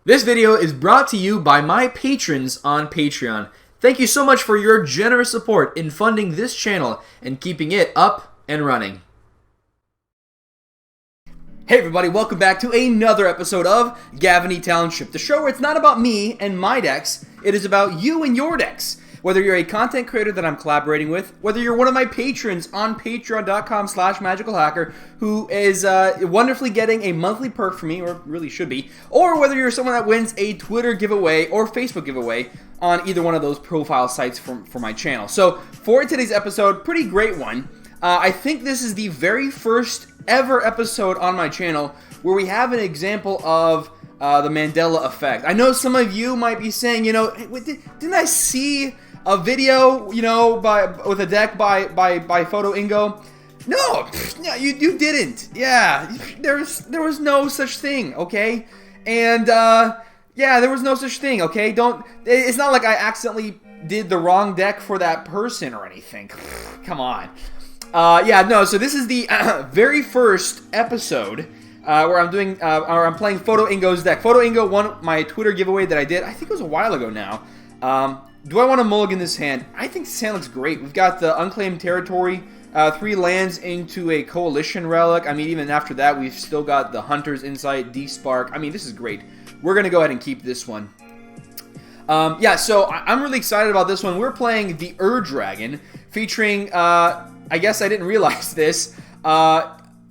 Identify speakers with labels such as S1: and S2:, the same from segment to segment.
S1: This video is brought to you by my patrons on Patreon. Thank you so much for your generous support in funding this channel and keeping it up and running. Hey everybody, welcome back to another episode of GAVONY Township, the show where it's not about me and my decks, it is about you and your decks. Whether you're a content creator that I'm collaborating with, whether you're one of my patrons on patreon.com/magicalhacker who is wonderfully getting a monthly perk from me, or really should be, or whether you're someone that wins a Twitter giveaway or Facebook giveaway on either one of those profile sites for my channel. So for today's episode, pretty great one. I think this is the very first ever episode on my channel where we have an example of the Mandela effect. I know some of you might be saying, you know, hey, didn't I see a video, you know, with a deck by Fotoingo? No, you didn't. Yeah, there was no such thing, okay? And yeah, there was no such thing, okay? It's not like I accidentally did the wrong deck for that person or anything. Come on. Yeah, no. So this is the very first episode where I'm doing, or I'm playing Fotoingo's deck. Fotoingo won my Twitter giveaway that I did. I think it was a while ago now. Do I want to mulligan this hand? I think this hand looks great. We've got the Unclaimed Territory, 3 lands into a Coalition Relic. I mean, even after that, we've still got the Hunter's Insight, D-Spark. I mean, this is great. We're going to go ahead and keep this one. Yeah, so I'm really excited about this one. We're playing the Dragon, featuring, I guess I didn't realize this,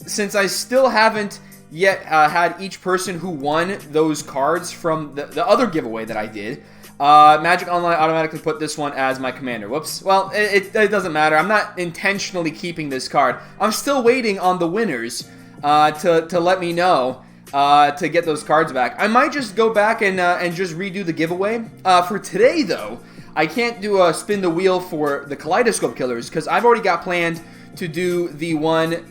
S1: since I still haven't yet had each person who won those cards from the other giveaway that I did. Magic Online automatically put this one as my commander. Whoops. Well, it doesn't matter. I'm not intentionally keeping this card. I'm still waiting on the winners to let me know to get those cards back. I might just go back and just redo the giveaway. For today, though, I can't do a spin the wheel for the Kaleidoscope Killers because I've already got planned to do the one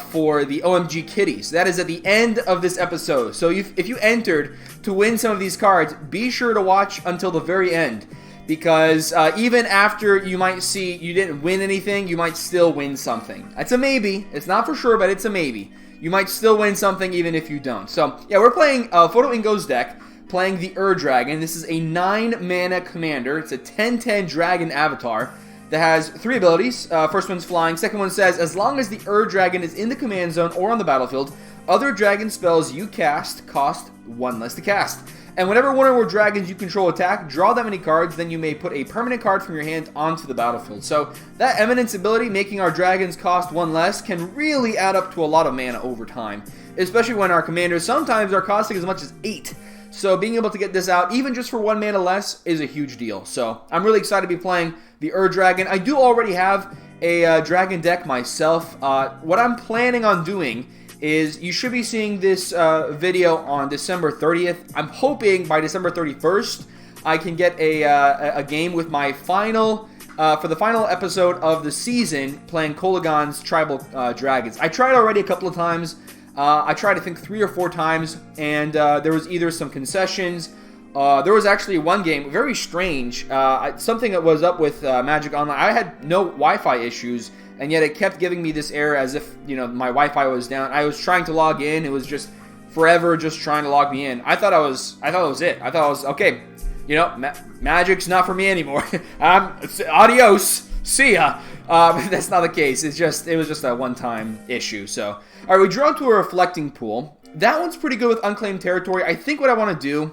S1: for the OMG Kitties. That is at the end of this episode. So if you entered to win some of these cards, be sure to watch until the very end. Because even after you might see you didn't win anything, you might still win something. That's a maybe. It's not for sure, but it's a maybe. You might still win something even if you don't. So, yeah, we're playing Fotoingo's deck, playing the Dragon. This is a 9-mana commander. It's a 10/10 dragon avatar that has 3 abilities. First one's flying. Second one says, as long as the Dragon is in the command zone or on the battlefield, other dragon spells you cast cost 1 less to cast. And whenever one or more dragons you control attack, draw that many cards, then you may put a permanent card from your hand onto the battlefield. So that Eminence ability, making our dragons cost 1 less, can really add up to a lot of mana over time. Especially when our commanders sometimes are costing as much as 8. So being able to get this out, even just for 1 mana less, is a huge deal. So I'm really excited to be playing the Dragon. I do already have a dragon deck myself. What I'm planning on doing is you should be seeing this video on December 30th. I'm hoping by December 31st I can get a game with my final, for the final episode of the season, playing Kolagon's Tribal Dragons. I tried already a couple of times. I tried I think 3 or 4 times, and there was either some concessions. There was actually one game, very strange, something that was up with Magic Online. I had no Wi-Fi issues, and yet it kept giving me this error as if, you know, my Wi-Fi was down. I was trying to log in. It was just forever just trying to log me in. I thought that was it. I thought I was, okay, you know, Magic's not for me anymore. Adios. See ya. But that's not the case. It was just a one-time issue. So, all right, we draw to a Reflecting Pool. That one's pretty good with Unclaimed Territory. I think what I want to do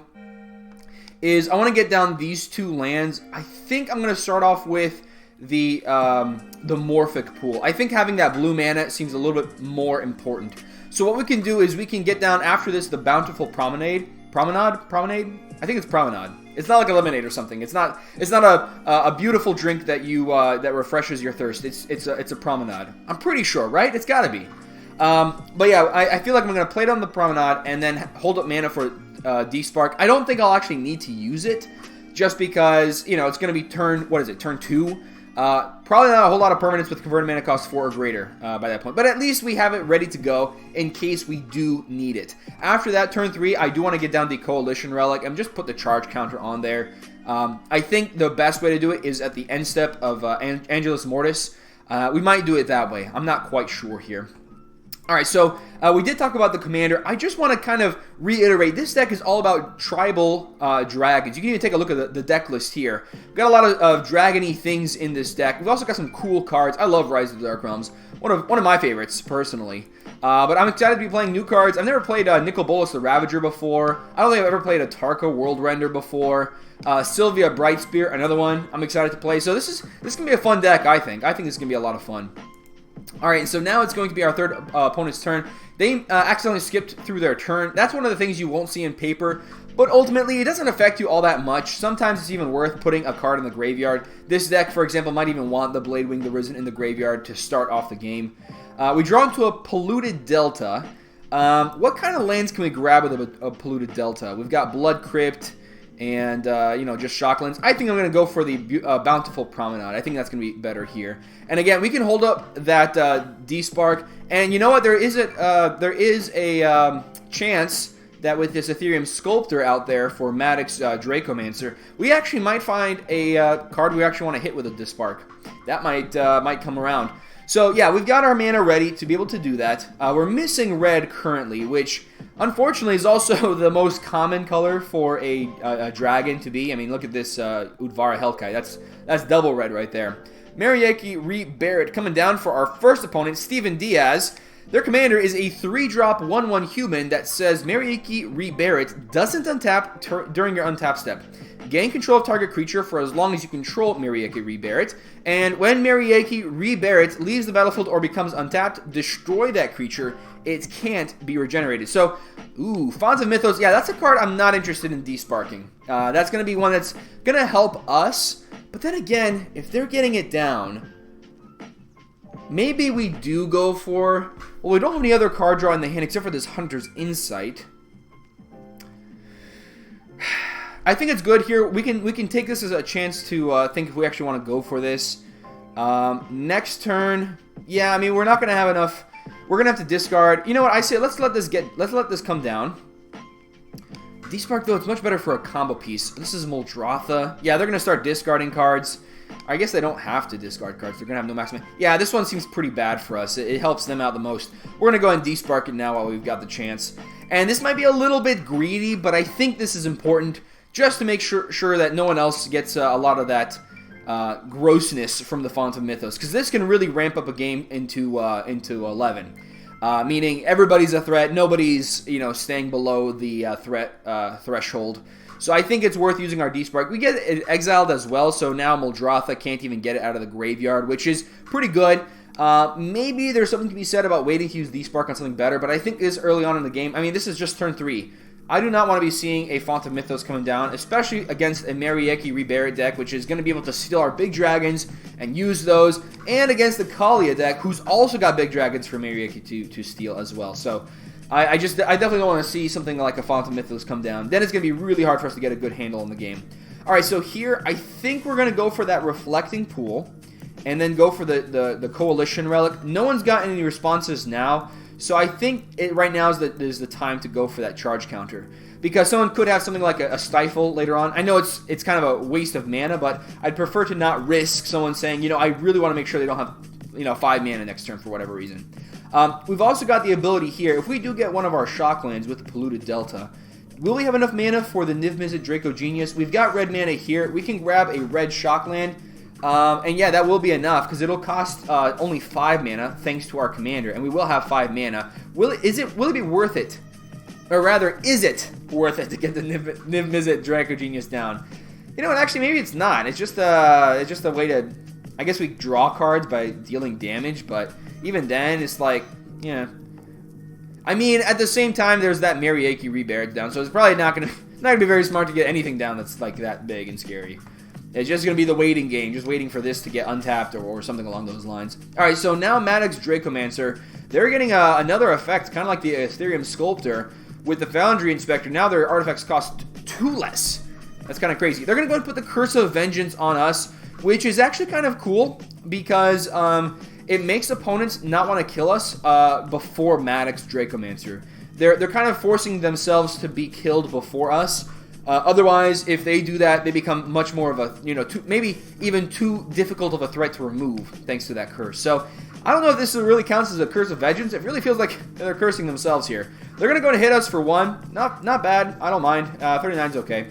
S1: is I want to get down these 2 lands. I think I'm going to start off with the Morphic Pool. I think having that blue mana seems a little bit more important. So what we can do is we can get down after this the Bountiful Promenade. Promenade? I think it's Promenade. It's not like a lemonade or something. It's not a beautiful drink that you that refreshes your thirst. It's a Promenade. I'm pretty sure, right? It's got to be. But yeah, I feel like I'm going to play down the Promenade and then hold up mana for D-Spark. I don't think I'll actually need to use it, just because, you know, it's going to be turn 2. Probably not a whole lot of permanents with converted mana cost 4 or greater by that point. But at least we have it ready to go in case we do need it. After that, turn 3, I do want to get down the Coalition Relic and just put the charge counter on there. I think the best way to do it is at the end step of Angelus Mortis. We might do it that way. I'm not quite sure here. All right, so we did talk about the commander. I just want to kind of reiterate, this deck is all about tribal dragons. You can even take a look at the deck list here. We've got a lot of dragon-y things in this deck. We've also got some cool cards. I love Rise of the Dark Realms. One of my favorites, personally. But I'm excited to be playing new cards. I've never played Nicol Bolas the Ravager before. I don't think I've ever played a Tarka World Render before. Sylvia Brightspear, another one I'm excited to play. So this can be a fun deck, I think. I think this is going to be a lot of fun. Alright, so now it's going to be our third opponent's turn. They accidentally skipped through their turn. That's one of the things you won't see in paper, but ultimately it doesn't affect you all that much. Sometimes it's even worth putting a card in the graveyard. This deck, for example, might even want the Bladewing the Risen in the graveyard to start off the game. We draw into a Polluted Delta. What kind of lands can we grab with a Polluted Delta? We've got Blood Crypt and, you know, just Shocklands. I think I'm going to go for the Bountiful Promenade. I think that's going to be better here. And again, we can hold up that D-Spark. And you know what? There is a chance that with this Ethereum Sculptor out there for Maddox Dracomancer, we actually might find a card we actually want to hit with a D-Spark. That might come around. So yeah, we've got our mana ready to be able to do that. We're missing red currently, which unfortunately is also the most common color for a dragon to be. I mean, look at this Udvara Hellkite. That's double red right there. Marieki Re-Barrett coming down for our first opponent, Steven Diaz. Their commander is a 3-drop 1/1 human that says Marieki Re-Barrett doesn't untap during your untap step. Gain control of target creature for as long as you control Marieki Re-Barrett. And when Marieki Re-Barrett leaves the battlefield or becomes untapped, destroy that creature. It can't be regenerated. So, ooh, Fonts of Mythos. Yeah, that's a card I'm not interested in desparking. That's going to be one that's going to help us. But then again, if they're getting it down, maybe we do go for... Well, we don't have any other card draw in the hand except for this Hunter's Insight. I think it's good here. We can take this as a chance to think if we actually want to go for this. Next turn, yeah, I mean, we're not going to have enough. We're going to have to discard. You know what? I say let's let this come down. D-Spark, though, it's much better for a combo piece. This is Muldrotha. Yeah, they're going to start discarding cards. I guess they don't have to discard cards. They're going to have no maximum. Yeah, this one seems pretty bad for us. It helps them out the most. We're going to go ahead and D-Spark it now while we've got the chance. And this might be a little bit greedy, but I think this is important just to make sure that no one else gets a lot of that grossness from the Font of Mythos. Because this can really ramp up a game into 11. Meaning everybody's a threat. Nobody's, you know, staying below the threat threshold. So I think it's worth using our D-Spark. We get it exiled as well, so now Muldrotha can't even get it out of the graveyard, which is pretty good. Maybe there's something to be said about waiting to use D-Spark on something better, but I think this early on in the game, I mean, this is just turn 3. I do not want to be seeing a Font of Mythos coming down, especially against a Marieki Re-Barrett deck, which is going to be able to steal our big dragons and use those, and against the Kaalia deck, who's also got big dragons for Marieki to steal as well. So I definitely don't want to see something like a Font of Mythos come down. Then it's going to be really hard for us to get a good handle on the game. Alright, so here, I think we're going to go for that Reflecting Pool, and then go for the Coalition Relic. No one's gotten any responses now, so I think right now is the time to go for that charge counter. Because someone could have something like a Stifle later on. I know it's kind of a waste of mana, but I'd prefer to not risk someone saying, you know, I really want to make sure they don't have, you know, 5 mana next turn for whatever reason. We've also got the ability here, if we do get one of our Shocklands with the Polluted Delta, will we have enough mana for the Niv-Mizzet Draco Genius? We've got red mana here. We can grab a red Shockland. And yeah, that will be enough, because it'll cost only 5 mana, thanks to our commander, and we will have 5 mana. Will it be worth it? Or rather, is it worth it to get the Niv-Mizzet Draco Genius down? You know what, actually, maybe it's not. It's just a way to... I guess we draw cards by dealing damage, but even then, it's like, yeah. I mean, at the same time, there's that Marieki Re-Barrett down, so it's probably not gonna be very smart to get anything down that's like that big and scary. It's just going to be the waiting game, just waiting for this to get untapped or something along those lines. Alright, so now Maddox Dracomancer, they're getting another effect, kind of like the Ethereum Sculptor, with the Foundry Inspector. Now their artifacts cost 2 less. That's kind of crazy. They're going to go and put the Curse of Vengeance on us, which is actually kind of cool, because it makes opponents not want to kill us before Maddox Dracomancer. They're kind of forcing themselves to be killed before us. Otherwise, if they do that, they become much more of a, you know, maybe even too difficult of a threat to remove, thanks to that curse. So, I don't know if this really counts as a Curse of Vengeance. It really feels like they're cursing themselves here. They're going to go and hit us for 1. Not bad. I don't mind. 39's okay.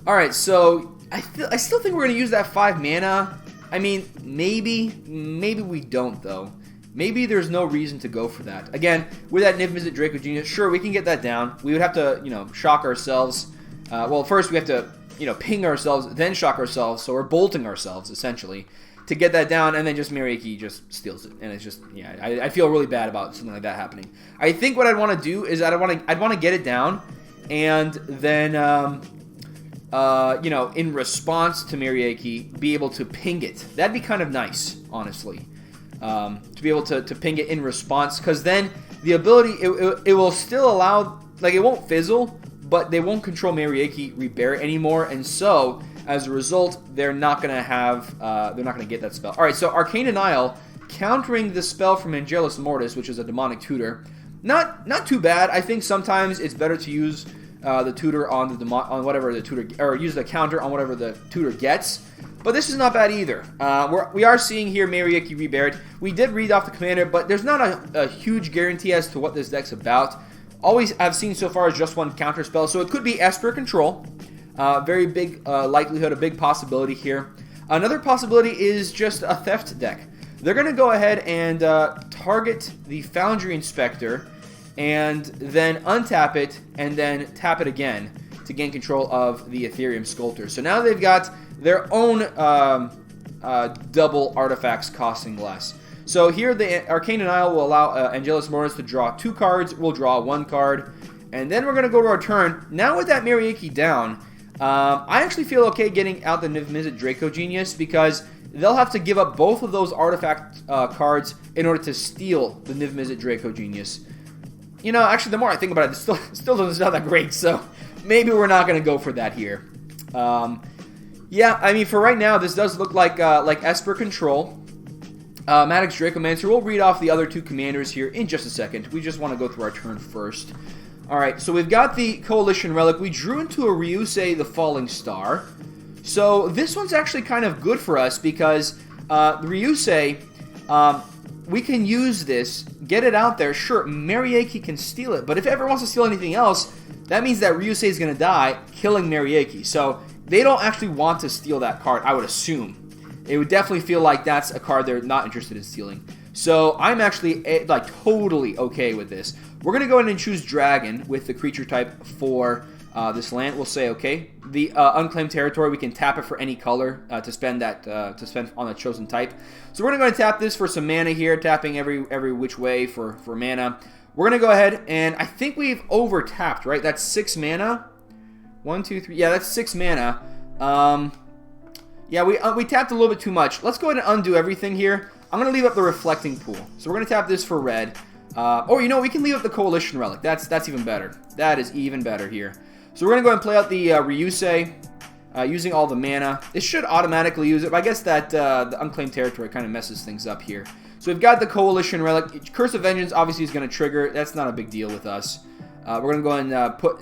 S1: Alright, so I still think we're going to use that 5 mana. I mean, maybe we don't, though. Maybe there's no reason to go for that. Again, with that Niv-Mizzet Draco Genius, sure, we can get that down. We would have to, you know, shock ourselves. Well, first we have to, you know, ping ourselves, then shock ourselves. So we're bolting ourselves, essentially, to get that down, and then just Mariaki just steals it. And it's just, yeah, I feel really bad about something like that happening. I think what I'd want to do is I'd want to get it down, and then, you know, in response to Mariaki, be able to ping it. That'd be kind of nice, honestly. To be able to ping it in response, because then the ability, it will still allow, like, it won't fizzle, but they won't control Mariaki Rebear anymore, and so, as a result, they're not going to have, they're not going to get that spell. Alright, so Arcane Denial, countering the spell from Angelus Mortis, which is a demonic tutor. Not too bad. I think sometimes it's better to use the tutor on whatever the tutor, or use the counter on whatever the tutor gets. But this is not bad either. We are seeing here Mariaki Rebared. We did read off the commander, but there's not a huge guarantee as to what this deck's about. Always I've seen so far is just one counter spell, so it could be Esper Control. Very big likelihood, a big possibility here. Another possibility is just a Theft deck. They're going to go ahead and target the Foundry Inspector, and then untap it, and then tap it again to gain control of the Ethereum Sculptor. So now they've got their own double artifacts costing less. So here the Arcane Denial will allow Angelus Mortis to draw 2 cards. We'll draw 1 card. And then we're going to go to our turn. Now with that Mariaki down, I actually feel okay getting out the Niv-Mizzet Draco Genius, because they'll have to give up both of those artifact cards in order to steal the Niv-Mizzet Draco Genius. You know, actually, the more I think about it, it still doesn't sound that great, so maybe we're not going to go for that here. Yeah, I mean, for right now, this does look like Esper Control. Maddox Dracomancer. We'll read off the other 2 commanders here in just a second. We just want to go through our turn first. Alright, so we've got the Coalition Relic. We drew into a Ryusei, the Falling Star. So this one's actually kind of good for us, because the Ryusei, we can use this, get it out there. Sure, Mariaki can steal it, but if it ever wants to steal anything else, that means that Ryusei is going to die, killing Mariaki. So they don't actually want to steal that card, I would assume. It would definitely feel like that's a card they're not interested in stealing. So I'm actually like totally okay with this. We're going to go ahead and choose Dragon with the creature type for this land. We'll say okay. The unclaimed territory, we can tap it for any color to spend on the chosen type. So we're going to go ahead and tap this for some mana here, tapping every which way for mana. We're going to go ahead, and I think we've over-tapped, right? That's 6 mana. 1, 2, 3. Yeah, that's 6 mana. Yeah, we tapped a little bit too much. Let's go ahead and undo everything here. I'm going to leave up the Reflecting Pool. So we're going to tap this for red. Or, you know, we can leave up the Coalition Relic. That's even better. That is even better here. So we're going to go ahead and play out the Ryusei, using all the mana. It should automatically use it, but I guess that the Unclaimed Territory kind of messes things up here. So we've got the Coalition Relic. Curse of Vengeance obviously is going to trigger. That's not a big deal with us. We're going to go ahead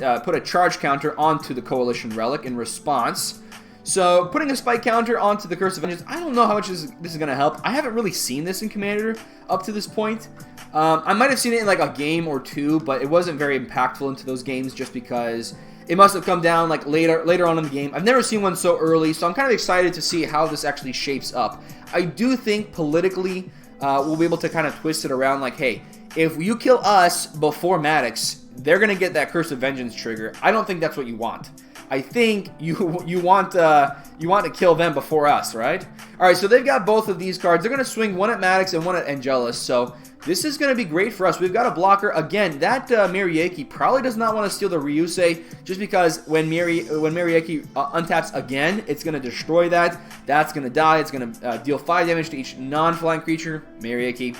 S1: and put a charge counter onto the Coalition Relic in response. So, putting a spike counter onto the Curse of Vengeance, I don't know how much this is going to help. I haven't really seen this in Commander up to this point. I might have seen it in like a game or 2, but it wasn't very impactful into those games just because it must have come down like later on in the game. I've never seen one so early, so I'm kind of excited to see how this actually shapes up. I do think politically we'll be able to kind of twist it around like, hey, if you kill us before Maddox, they're going to get that Curse of Vengeance trigger. I don't think that's what you want. I think you want to kill them before us, right? All right, so they've got both of these cards. They're going to swing one at Maddox and one at Angelus, so this is going to be great for us. We've got a blocker. Again, that Mariaki probably does not want to steal the Ryusei, just because when Mariaki untaps again, it's going to destroy that. That's going to die. It's going to deal 5 damage to each non-flying creature. Mariaki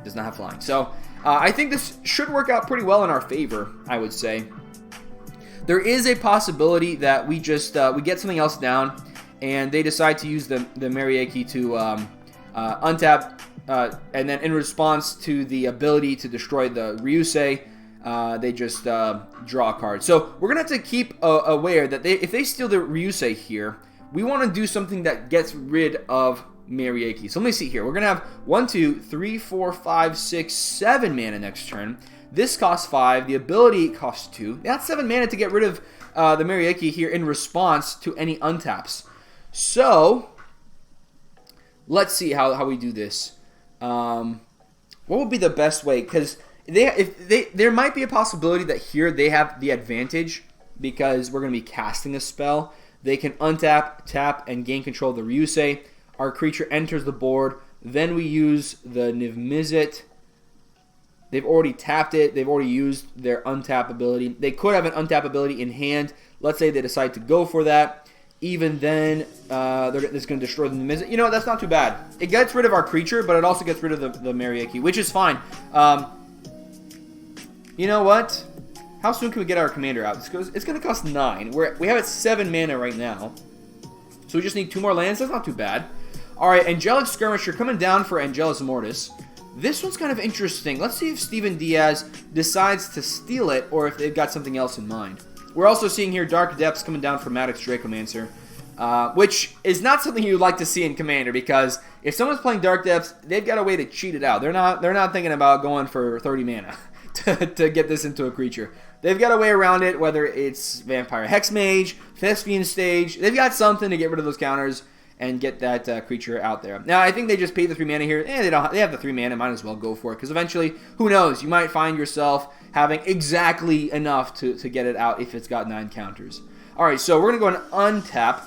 S1: does not have flying. So I think this should work out pretty well in our favor, I would say. There is a possibility that we just we get something else down, and they decide to use the Mariaki to untap, and then in response to the ability to destroy the Ryusei, they just draw a card. So we're going to have to keep aware that if they steal the Ryusei here, we want to do something that gets rid of Marieki. So let me see here. We're going to have 1, 2, 3, 4, 5, 6, 7 mana next turn. This costs 5. The ability costs 2. That's 7 mana to get rid of the Marieki here in response to any untaps. So, let's see how we do this. What would be the best way? Because there might be a possibility that here they have the advantage because we're going to be casting a spell. They can untap, tap, and gain control of the Ryusei. Our creature enters the board. Then we use the Niv-Mizzet. They've already tapped it. They've already used their untap ability. They could have an untap ability in hand. Let's say they decide to go for that. Even then, it's going to destroy the Niv-Mizzet. You know, that's not too bad. It gets rid of our creature, but it also gets rid of the Marieki, which is fine. You know what? How soon can we get our commander out? It's going to cost 9. We have it 7 mana right now. So we just need 2 more lands. That's not too bad. Alright, Angelic Skirmisher coming down for Angelus Mortis. This one's kind of interesting. Let's see if Steven Diaz decides to steal it or if they've got something else in mind. We're also seeing here Dark Depths coming down for Maddox Dracomancer, which is not something you'd like to see in Commander because if someone's playing Dark Depths, they've got a way to cheat it out. They're not thinking about going for 30 mana to get this into a creature. They've got a way around it, whether it's Vampire Hexmage, Thespian Stage. They've got something to get rid of those counters and get that creature out there. Now, I think they just paid the 3 mana here. They have the 3 mana, might as well go for it, because eventually, who knows, you might find yourself having exactly enough to get it out if it's got 9 counters. Alright, so we're going to go and untap.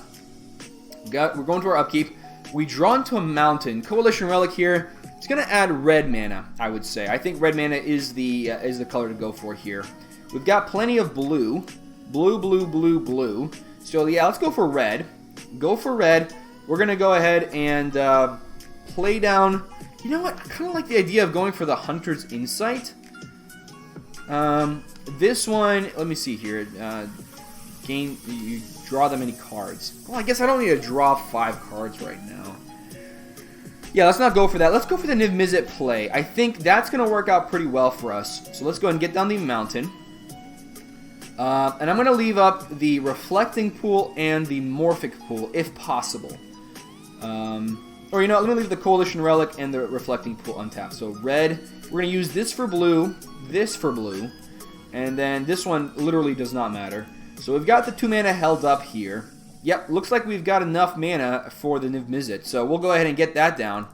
S1: We're going to our upkeep. We draw into a mountain. Coalition Relic here. It's going to add red mana, I would say. I think red mana is the color to go for here. We've got plenty of blue. Blue, blue, blue, blue. So, yeah, let's go for red. Go for red. We're going to go ahead and play down... You know what? I kind of like the idea of going for the Hunter's Insight. This one... Let me see here. You draw that many cards. Well, I guess I don't need to draw 5 cards right now. Yeah, let's not go for that. Let's go for the Niv-Mizzet play. I think that's going to work out pretty well for us. So let's go ahead and get down the mountain. And I'm going to leave up the Reflecting Pool and the Morphic Pool, if possible. Or, you know, let me leave the Coalition Relic and the Reflecting Pool untapped. So red, we're going to use this for blue, and then this one literally does not matter. So we've got the 2 mana held up here. Yep, looks like we've got enough mana for the Niv-Mizzet. So we'll go ahead and get that down.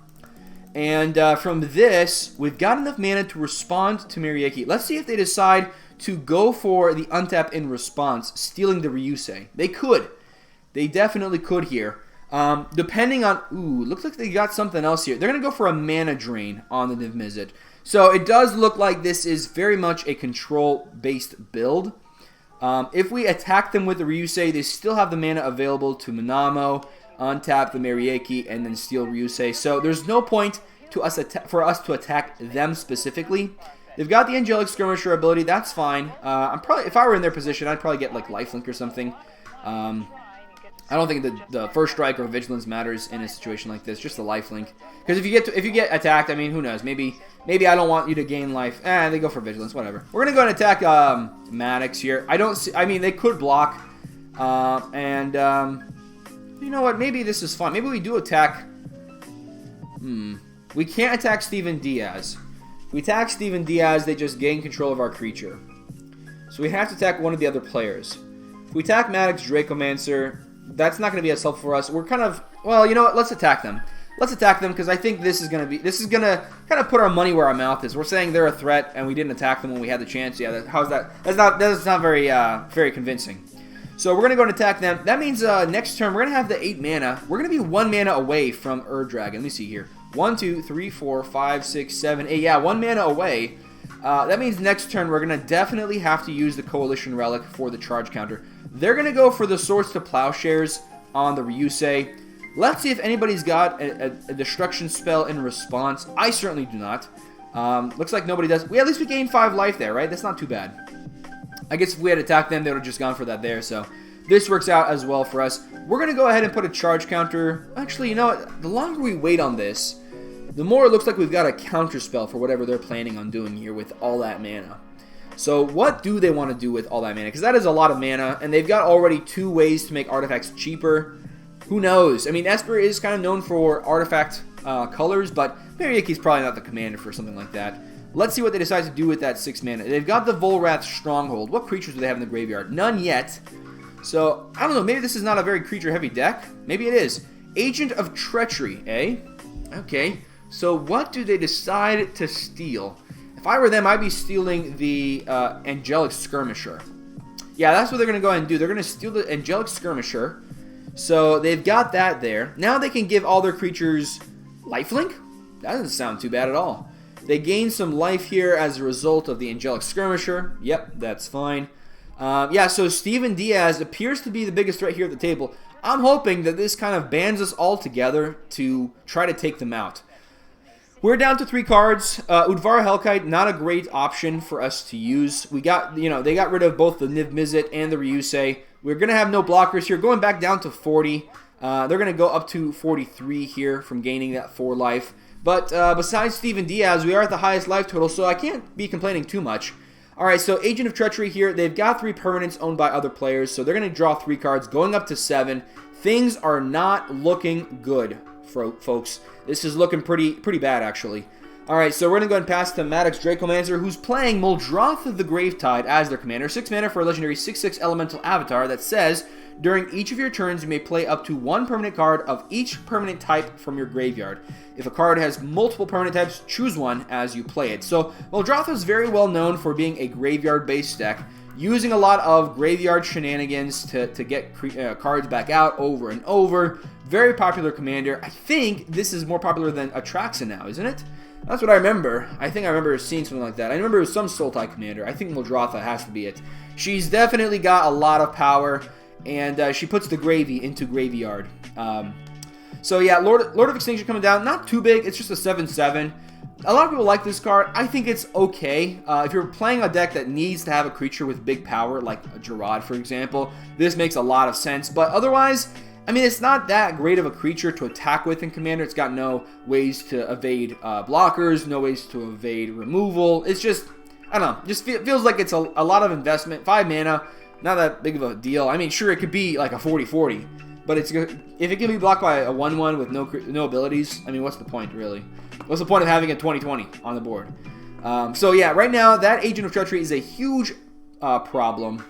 S1: And from this, we've got enough mana to respond to Marieki. Let's see if they decide to go for the untap in response, stealing the Ryusei. They could. They definitely could here. Depending on... Ooh, looks like they got something else here. They're going to go for a mana drain on the Niv-Mizzet. So it does look like this is very much a control-based build. If we attack them with the Ryusei, they still have the mana available to Manamo, untap the Marieki, and then steal Ryusei. So there's no point to us for us to attack them specifically. They've got the Angelic Skirmisher ability. That's fine. If I were in their position, I'd probably get like Lifelink or something. I don't think the First Strike or Vigilance matters in a situation like this. Just the Lifelink. Because if you get attacked, I mean, who knows? Maybe I don't want you to gain life. They go for Vigilance. Whatever. We're gonna go and attack Maddox here. I don't see. I mean, they could block. You know what? Maybe this is fun. Maybe we do attack. We can't attack Steven Diaz. If we attack Steven Diaz, they just gain control of our creature. So we have to attack one of the other players. If we attack Maddox Dracomancer, that's not going to be as helpful for us. We're kind of... Well, you know what? Let's attack them. Let's attack them because I think this is going to kind of put our money where our mouth is. We're saying they're a threat and we didn't attack them when we had the chance. Yeah, how's that? That's not very convincing. So we're going to go and attack them. That means next turn we're going to have the 8 mana. We're going to be 1 mana away from Ur-Dragon. Let me see here. 1, 2, 3, 4, 5, 6, 7, 8. Yeah, 1 mana away. That means next turn we're going to definitely have to use the Coalition Relic for the charge counter. They're going to go for the Swords to Plowshares on the Ryusei. Let's see if anybody's got a destruction spell in response. I certainly do not. Looks like nobody does. At least we gained 5 life there, right? That's not too bad. I guess if we had attacked them, they would have just gone for that there. So this works out as well for us. We're going to go ahead and put a charge counter. Actually, you know what? The longer we wait on this, the more it looks like we've got a counter spell for whatever they're planning on doing here with all that mana. So what do they want to do with all that mana? Because that is a lot of mana, and they've got already 2 ways to make artifacts cheaper. Who knows? I mean, Esper is kind of known for artifact colors, but Mariaki's probably not the commander for something like that. Let's see what they decide to do with that 6 mana. They've got the Volrath Stronghold. What creatures do they have in the graveyard? None yet. So, I don't know. Maybe this is not a very creature-heavy deck. Maybe it is. Agent of Treachery, eh? Okay. So, what do they decide to steal? If I were them, I'd be stealing the Angelic Skirmisher. Yeah, that's what they're going to go ahead and do. They're going to steal the Angelic Skirmisher. So, they've got that there. Now they can give all their creatures lifelink? That doesn't sound too bad at all. They gain some life here as a result of the Angelic Skirmisher. Yep, that's fine. Yeah, so Steven Diaz appears to be the biggest threat here at the table. I'm hoping that this kind of bands us all together to try to take them out. We're down to 3 cards. Udvara Hellkite, not a great option for us to use. We got, they got rid of both the Niv Mizzet and the Ryusei. We're going to have no blockers here. Going back down to 40. They're going to go up to 43 here from gaining that 4 life. But besides Steven Diaz, we are at the highest life total, so I can't be complaining too much. Alright, so Agent of Treachery here. They've got 3 permanents owned by other players, so they're going to draw 3 cards, going up to 7. Things are not looking good, folks. This is looking pretty bad, actually. Alright, so we're going to go ahead and pass to Maddox Dracomancer, who's playing Muldrotha the Gravetide as their commander. 6 mana for a legendary 6/6 elemental avatar that says, during each of your turns, you may play up to 1 permanent card of each permanent type from your graveyard. If a card has multiple permanent types, choose one as you play it. So, Muldrotha is very well known for being a graveyard-based deck, using a lot of graveyard shenanigans to get cards back out over and over. Very popular commander. I think this is more popular than Atraxa now, isn't it? That's what I remember. I think I remember seeing something like that. I remember it was some Sultai commander. I think Muldrotha has to be it. She's definitely got a lot of power, and she puts the gravy into graveyard. So yeah, Lord of Extinction coming down. Not too big. It's just a 7/7. A lot of people like this card. I think it's okay. If you're playing a deck that needs to have a creature with big power, like a Gerard, for example, this makes a lot of sense. But otherwise, I mean, it's not that great of a creature to attack with in Commander. It's got no ways to evade blockers, no ways to evade removal. It's just, I don't know, just feels like it's a lot of investment. 5 mana, not that big of a deal. I mean, sure, it could be like a 40/40. But if it can be blocked by a 1/1 with no abilities, I mean, what's the point, really? What's the point of having a 20/20 on the board? So yeah, right now, that Agent of Treachery is a huge problem.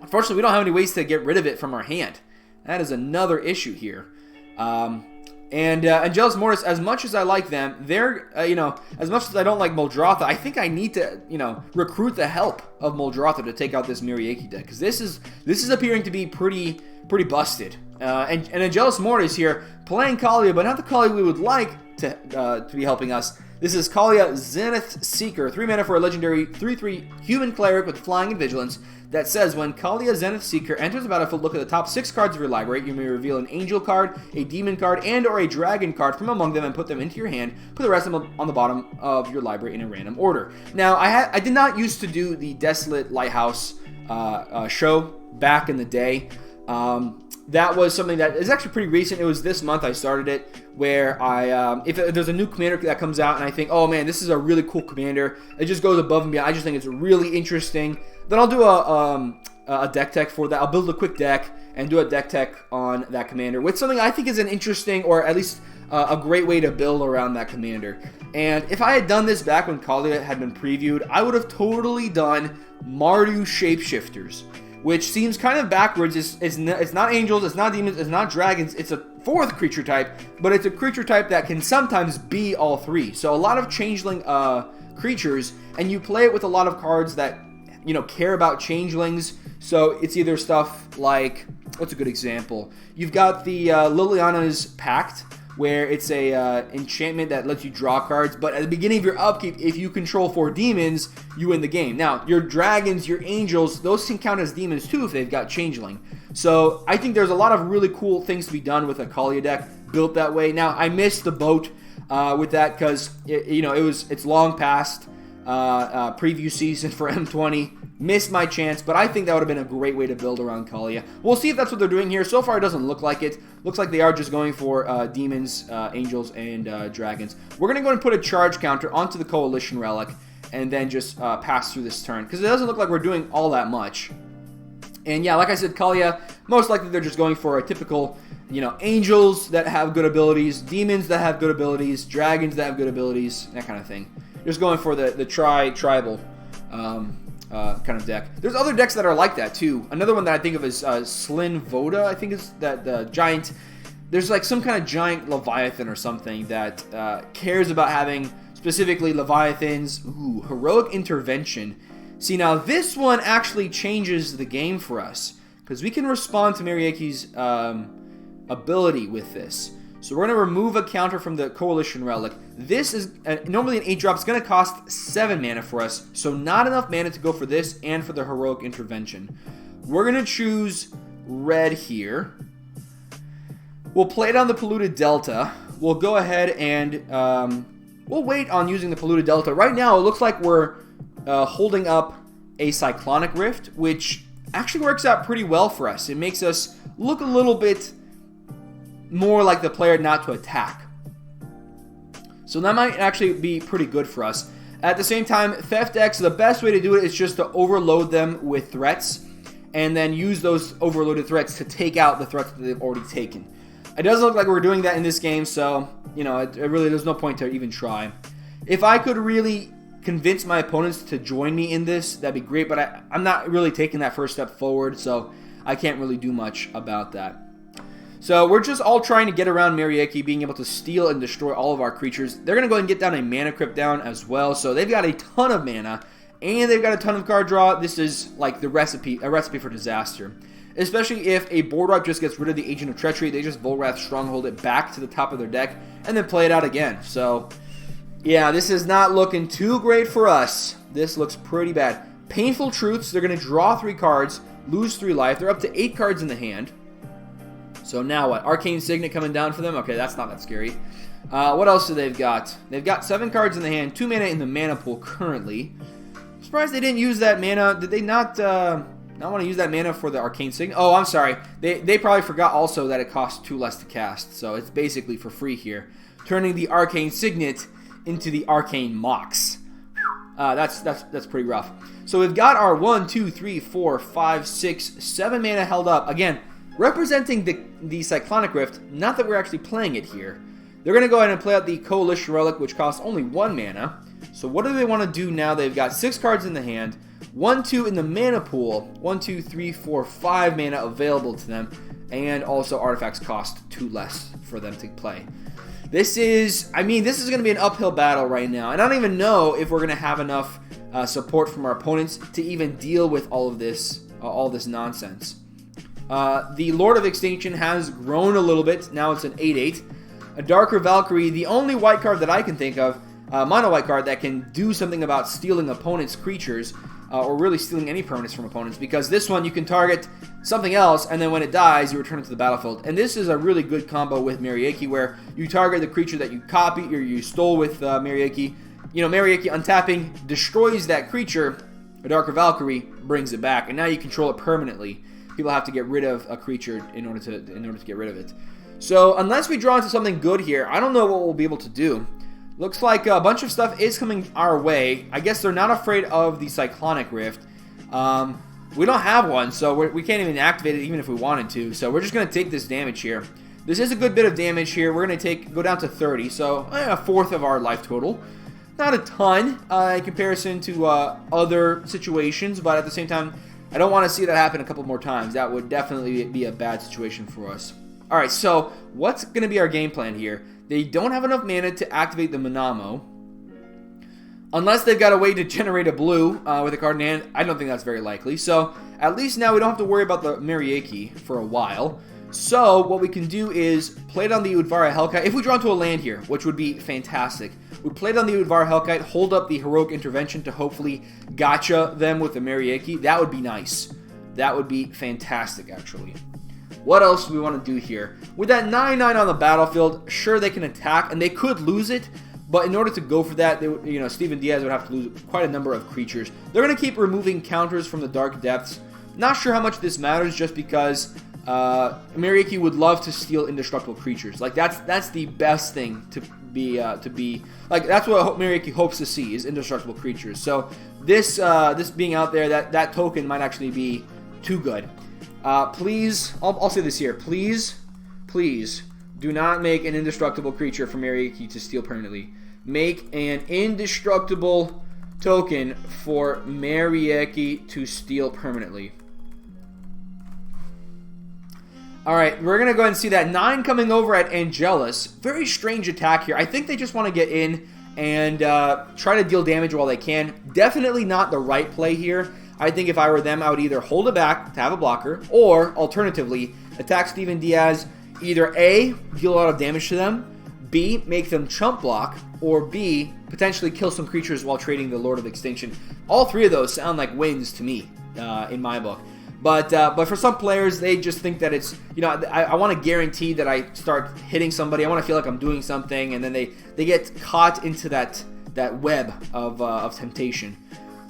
S1: Unfortunately, we don't have any ways to get rid of it from our hand. That is another issue here. Angelus Mortis, as much as I like them, they're, as much as I don't like Muldrotha, I think I need to, recruit the help of Muldrotha to take out this Miriaki deck. Because this is appearing to be pretty busted. And Angelus Mortis here, playing Kaalia, but not the Kaalia we would like to be helping us. This is Kaalia Zenith Seeker, 3 mana for a legendary 3/3 human cleric with flying and vigilance that says, when Kaalia Zenith Seeker enters the battlefield, look at the top 6 cards of your library. You may reveal an angel card, a demon card, and or a dragon card from among them and put them into your hand. Put the rest of them on the bottom of your library in a random order. Now, I did not used to do the Desolate Lighthouse show back in the day. That was something that is actually pretty recent. It was this month I started it, where if there's a new commander that comes out and I think, oh man, this is a really cool commander, it just goes above and beyond. I just think it's really interesting. Then I'll do a deck tech for that. I'll build a quick deck and do a deck tech on that commander with something I think is an interesting, or at least a great way to build around that commander. And if I had done this back when Kaalia had been previewed, I would have totally done Mardu Shapeshifters, which seems kind of backwards. It's not angels, it's not demons, it's not dragons. It's a 4th creature type, but it's a creature type that can sometimes be all 3. So a lot of changeling creatures, and you play it with a lot of cards that care about changelings. So it's either stuff like, what's a good example? You've got the Liliana's Pact, where it's a enchantment that lets you draw cards, but at the beginning of your upkeep, if you control 4 demons, you win the game. Now, your dragons, your angels, those can count as demons too if they've got changeling. So I think there's a lot of really cool things to be done with a Kaalia deck built that way. Now, I missed the boat with that because it's long past preview season for M20. Missed my chance, but I think that would have been a great way to build around Kaalia. We'll see if that's what they're doing here. So far, it doesn't look like it. Looks like they are just going for demons, angels, and dragons. We're going to go and put a charge counter onto the Coalition Relic and then just pass through this turn, because it doesn't look like we're doing all that much. And yeah, like I said, Kaalia, most likely they're just going for a typical, you know, angels that have good abilities, demons that have good abilities, dragons that have good abilities, that kind of thing. Just going for the tribal kind of deck. There's other decks that are like that too. Another one that I think of is Slin Voda. I think is that the giant. There's like some kind of giant Leviathan or something that cares about having specifically Leviathans. Ooh, Heroic Intervention. See, now this one actually changes the game for us because we can respond to Marieki's ability with this. So we're going to remove a counter from the Coalition Relic. This is normally an 8-drop. It's going to cost 7 mana for us, so not enough mana to go for this and for the Heroic Intervention. We're going to choose red here. We'll play down the Polluted Delta. We'll go ahead and we'll wait on using the Polluted Delta. Right now, it looks like we're holding up a Cyclonic Rift, which actually works out pretty well for us. It makes us look a little bit more like the player not to attack. So that might actually be pretty good for us. At the same time, Theft decks, the best way to do it is just to overload them with threats and then use those overloaded threats to take out the threats that they've already taken. It doesn't look like we're doing that in this game, so, you know, it really, there's no point to even try. If I could really convince my opponents to join me in this, that'd be great, but I'm not really taking that first step forward, so I can't really do much about that. So we're just all trying to get around Marieki, being able to steal and destroy all of our creatures. They're going to go ahead and get down a Mana Crypt down as well, so they've got a ton of mana, and they've got a ton of card draw. This is like a recipe for disaster. Especially if a board wipe just gets rid of the Agent of Treachery, they just Volrath Stronghold it back to the top of their deck, and then play it out again. So, yeah, this is not looking too great for us. This looks pretty bad. Painful Truths, they're going to draw 3 cards, lose 3 life. They're up to 8 cards in the hand. So now what? Arcane Signet coming down for them? Okay, that's not that scary. What else do they've got? They've got 7 cards in the hand, 2 mana in the mana pool currently. I'm surprised they didn't use that mana. Did they not want to use that mana for the Arcane Signet? Oh, I'm sorry. They probably forgot also that it costs 2 less to cast. So it's basically for free here. Turning the Arcane Signet into the Arcane Mox. That's pretty rough. So we've got our 1, 2, 3, 4, 5, 6, 7 mana held up. Again, representing the Cyclonic Rift, not that we're actually playing it here. They're going to go ahead and play out the Coalition Relic, which costs only 1 mana. So what do they want to do now? They've got 6 cards in the hand, 1, 2 in the mana pool, 1, 2, 3, 4, 5 mana available to them, and also artifacts cost 2 less for them to play. This is going to be an uphill battle right now, and I don't even know if we're going to have enough support from our opponents to even deal with all this nonsense. The Lord of Extinction has grown a little bit. Now it's an 8/8. A Darker Valkyrie, the only white card that I can think of, mono white card that can do something about stealing opponents' creatures, or really stealing any permanents from opponents, because this one you can target something else, and then when it dies, you return it to the battlefield. And this is a really good combo with Marieki, where you target the creature that you copied or you stole with Marieki. You know, Marieki untapping destroys that creature. A Darker Valkyrie brings it back, and now you control it permanently. People have to get rid of a creature in order to get rid of it. So unless we draw into something good here, I don't know what we'll be able to do. Looks like a bunch of stuff is coming our way. I guess they're not afraid of the Cyclonic Rift. We don't have one, so we can't even activate it even if we wanted to. So we're just going to take this damage here. This is a good bit of damage here. We're going to go down to 30, so a fourth of our life total. Not a ton in comparison to other situations, but at the same time, I don't want to see that happen a couple more times. That would definitely be a bad situation for us. Alright, so what's going to be our game plan here? They don't have enough mana to activate the Manamo. Unless they've got a way to generate a blue with a card in hand, I don't think that's very likely. So at least now we don't have to worry about the Marieki for a while. So what we can do is play down the Udvara Hellkite. If we draw into a land here, which would be fantastic, we play down the Udvara Hellkite, hold up the Heroic Intervention to hopefully gotcha them with the Marieki. That would be nice. That would be fantastic, actually. What else do we want to do here? With that 9/9 on the battlefield, sure, they can attack, and they could lose it, but in order to go for that, Steven Diaz would have to lose quite a number of creatures. They're going to keep removing counters from the Dark Depths. Not sure how much this matters, just because Marieki would love to steal indestructible creatures. Like, that's the best thing to be like, that's what Marieki hopes to see, is indestructible creatures. So this being out there, that token might actually be too good. Please, I'll say this here. Please do not make an indestructible creature for Marieki to steal permanently. Make an indestructible token for Marieki to steal permanently. Alright, we're going to go ahead and see that 9 coming over at Angelus. Very strange attack here. I think they just want to get in and try to deal damage while they can. Definitely not the right play here. I think if I were them, I would either hold it back to have a blocker, or alternatively, attack Steven Diaz. Either A, deal a lot of damage to them, B, make them chump block, or B, potentially kill some creatures while trading the Lord of Extinction. All three of those sound like wins to me, in my book. But for some players, they just think that it's, you know, I want to guarantee that I start hitting somebody. I want to feel like I'm doing something, and then they get caught into that web of temptation.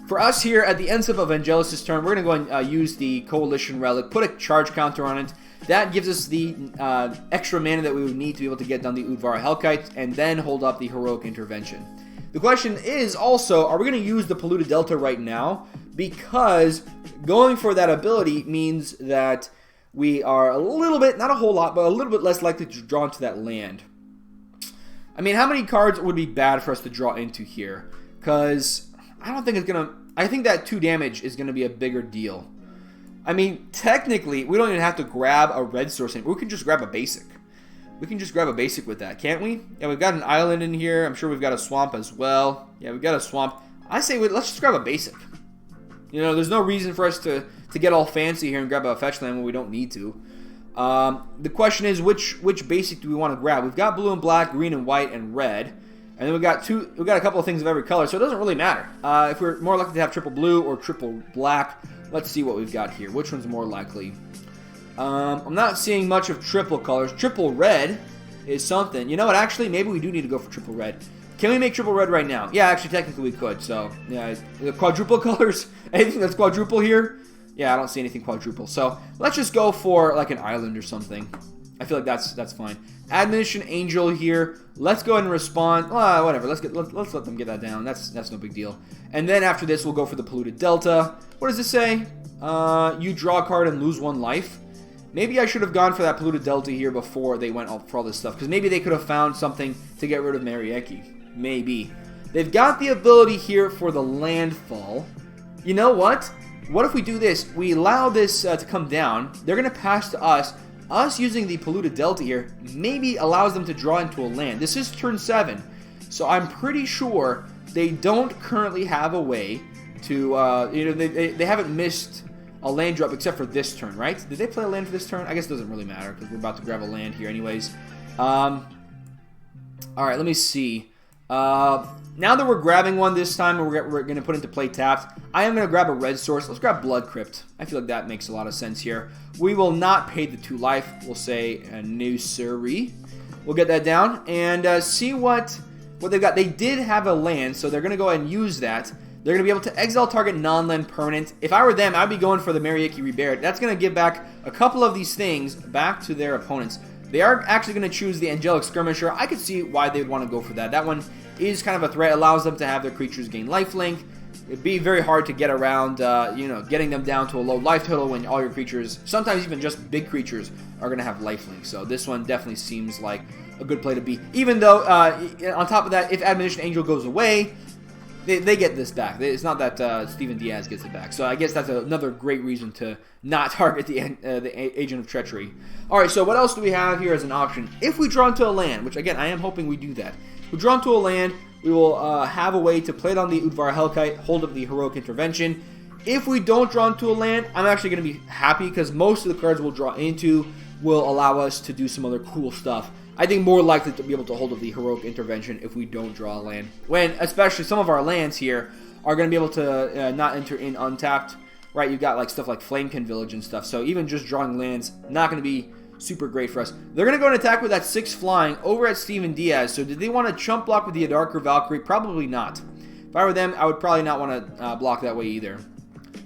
S1: For us here, at the end step of Angelus' turn, we're going to go and use the Coalition Relic, put a charge counter on it. That gives us the extra mana that we would need to be able to get down the Udvar Hellkite, and then hold up the Heroic Intervention. The question is also, are we going to use the Polluted Delta right now? Because going for that ability means that we are a little bit, not a whole lot, but a little bit less likely to draw into that land. I mean, how many cards would be bad for us to draw into here? Because I don't think it's going to... I think that 2 damage is going to be a bigger deal. I mean, technically, we don't even have to grab a red source. We can just grab a basic. We can just grab a basic with that, can't we? Yeah, we've got an island in here. I'm sure we've got a swamp as well. Yeah, we've got a swamp. I say let's just grab a basic. You know, there's no reason for us to get all fancy here and grab a fetch land when we don't need to. The question is, which basic do we want to grab? We've got blue and black, green and white, and red. And then we've got a couple of things of every color, so it doesn't really matter. If we're more likely to have triple blue or triple black, let's see what we've got here. Which one's more likely? I'm not seeing much of triple colors. Triple red is something. You know what? Actually, maybe we do need to go for triple red. Can we make triple red right now? Yeah, actually, technically we could. So, yeah, the quadruple colors. Anything that's quadruple here? Yeah, I don't see anything quadruple. So, let's just go for like an island or something. I feel like that's fine. Admonition Angel here. Let's go ahead and respond. Whatever. Let's let them get that down. That's no big deal. And then after this, we'll go for the Polluted Delta. What does this say? You draw a card and lose 1 life. Maybe I should have gone for that Polluted Delta here before they went for all this stuff. Because maybe they could have found something to get rid of Marieki. Maybe. They've got the ability here for the landfall. You know what? What if we do this? We allow this to come down. They're going to pass to us. Us using the Polluted Delta here maybe allows them to draw into a land. This is turn 7. So I'm pretty sure they don't currently have a way to, they haven't missed a land drop except for this turn, right? Did they play a land for this turn? I guess it doesn't really matter because we're about to grab a land here anyways. Alright, let me see. Now that we're grabbing one this time and we're going to put into play tapped, I am going to grab a red source. Let's grab Blood Crypt. I feel like that makes a lot of sense here. We will not pay the 2 life. We'll say no siree. We'll get that down and see what they've got. They did have a land, so they're going to go ahead and use that. They're going to be able to exile target non-land permanent. If I were them, I'd be going for the Marieki Reburied. That's going to give back a couple of these things back to their opponents. They are actually going to choose the Angelic Skirmisher. I could see why they'd want to go for that. That one is kind of a threat. Allows them to have their creatures gain lifelink. It'd be very hard to get around, getting them down to a low life total when all your creatures, sometimes even just big creatures, are going to have lifelink. So this one definitely seems like a good play to be. Even though, on top of that, if Admonition Angel goes away, they get this back. It's not that Steven Diaz gets it back. So I guess that's another great reason to not target the Agent of Treachery. Alright, so what else do we have here as an option? If we draw into a land, which again, I am hoping we do that. If we draw into a land, we will have a way to play it on the Udvar Hellkite, hold up the Heroic Intervention. If we don't draw into a land, I'm actually going to be happy because most of the cards we'll draw into will allow us to do some other cool stuff. I think more likely to be able to hold up the Heroic Intervention if we don't draw a land. When, especially some of our lands here, are going to be able to not enter in untapped. Right, you've got like stuff like Flamekin Village and stuff. So even just drawing lands, not going to be super great for us. They're going to go and attack with that 6 flying over at Steven Diaz. So did they want to chump block with the Adarkar Valkyrie? Probably not. If I were them, I would probably not want to block that way either.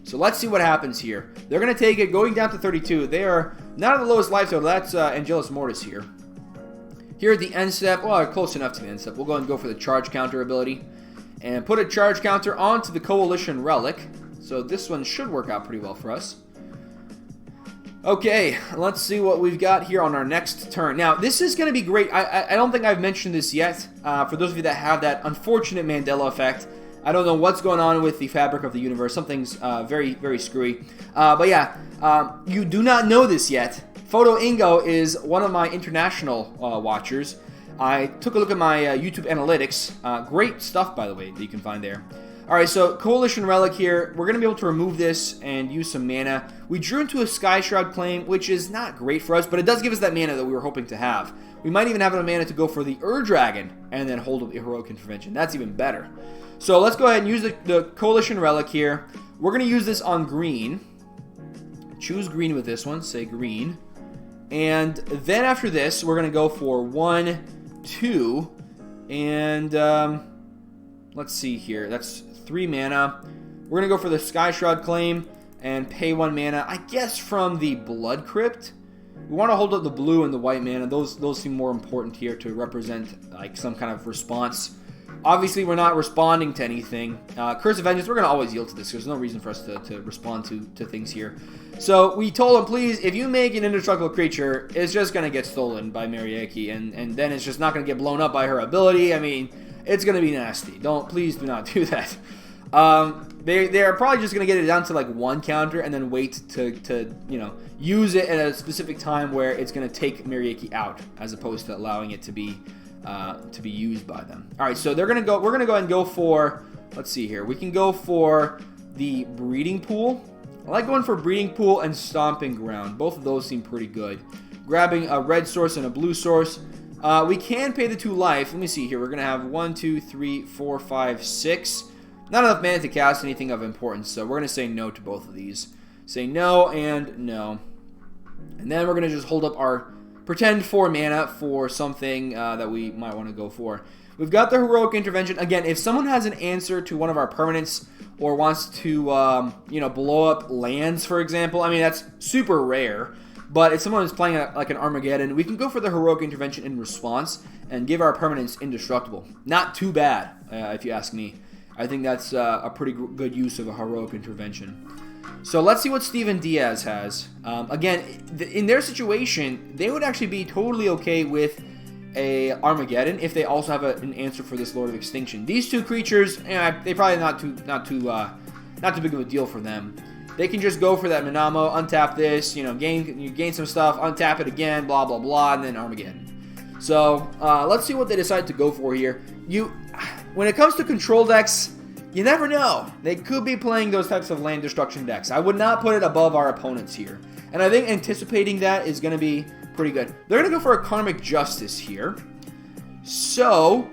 S1: So let's see what happens here. They're going to take it, going down to 32. They are not at the lowest life total. That's Angelus Mortis here. Here at the end step, well, close enough to the end step, we'll go and go for the charge counter ability. And put a charge counter onto the Coalition Relic. So this one should work out pretty well for us. Okay, let's see what we've got here on our next turn. Now, this is going to be great. I don't think I've mentioned this yet. For those of you that have that unfortunate Mandela effect, I don't know what's going on with the fabric of the universe. Something's very, very screwy. But yeah, you do not know this yet. Fotoingo is one of my international watchers. I took a look at my YouTube analytics. Great stuff, by the way, that you can find there. Alright, so Coalition Relic here. We're going to be able to remove this and use some mana. We drew into a Sky Shroud claim, which is not great for us, but it does give us that mana that we were hoping to have. We might even have enough mana to go for the Dragon and then hold up the Heroic Intervention. That's even better. So let's go ahead and use the Coalition Relic here. We're going to use this on green. Choose green with this one. Say green. And then after this, we're going to go for 1, 2, and let's see here. That's 3 mana. We're going to go for the Sky Shroud claim and pay 1 mana, I guess from the Blood Crypt. We want to hold up the blue and the white mana. Those seem more important here to represent like some kind of response. Obviously, we're not responding to anything. Curse of Vengeance, we're going to always yield to this. There's no reason for us to respond to things here. So we told him, please, if you make an indestructible creature, it's just going to get stolen by Marieki, and then it's just not going to get blown up by her ability. I mean, it's going to be nasty. Please do not do that. They're probably just going to get it down to like 1 counter and then wait to use it at a specific time where it's going to take Marieki out, as opposed to allowing it to be used by them. All right, so we're gonna go ahead and go for, let's see here. We can go for the Breeding Pool. I like going for Breeding Pool and Stomping Ground. Both of those seem pretty good. Grabbing a red source and a blue source. We can pay the 2 life. Let me see here. We're gonna have 1, 2, 3, 4, 5, 6. Not enough mana to cast anything of importance, so we're gonna say no to both of these. Say no and no. And then we're gonna just hold up our pretend 4 mana for something that we might want to go for. We've got the Heroic Intervention. Again, if someone has an answer to one of our permanents or wants to, blow up lands, for example, I mean, that's super rare. But if someone is playing like an Armageddon, we can go for the Heroic Intervention in response and give our permanents indestructible. Not too bad, if you ask me. I think that's a pretty good use of a Heroic Intervention. So let's see what Steven Diaz has. Again, in their situation, they would actually be totally okay with a Armageddon if they also have an answer for this Lord of Extinction. These 2 creatures, they probably not too big of a deal for them. They can just go for that Manamo, untap this, gain some stuff, untap it again, blah blah blah, and then Armageddon. So let's see what they decide to go for here. When it comes to control decks, you never know. They could be playing those types of land destruction decks. I would not put it above our opponents here. And I think anticipating that is going to be pretty good. They're going to go for a Karmic Justice here. So,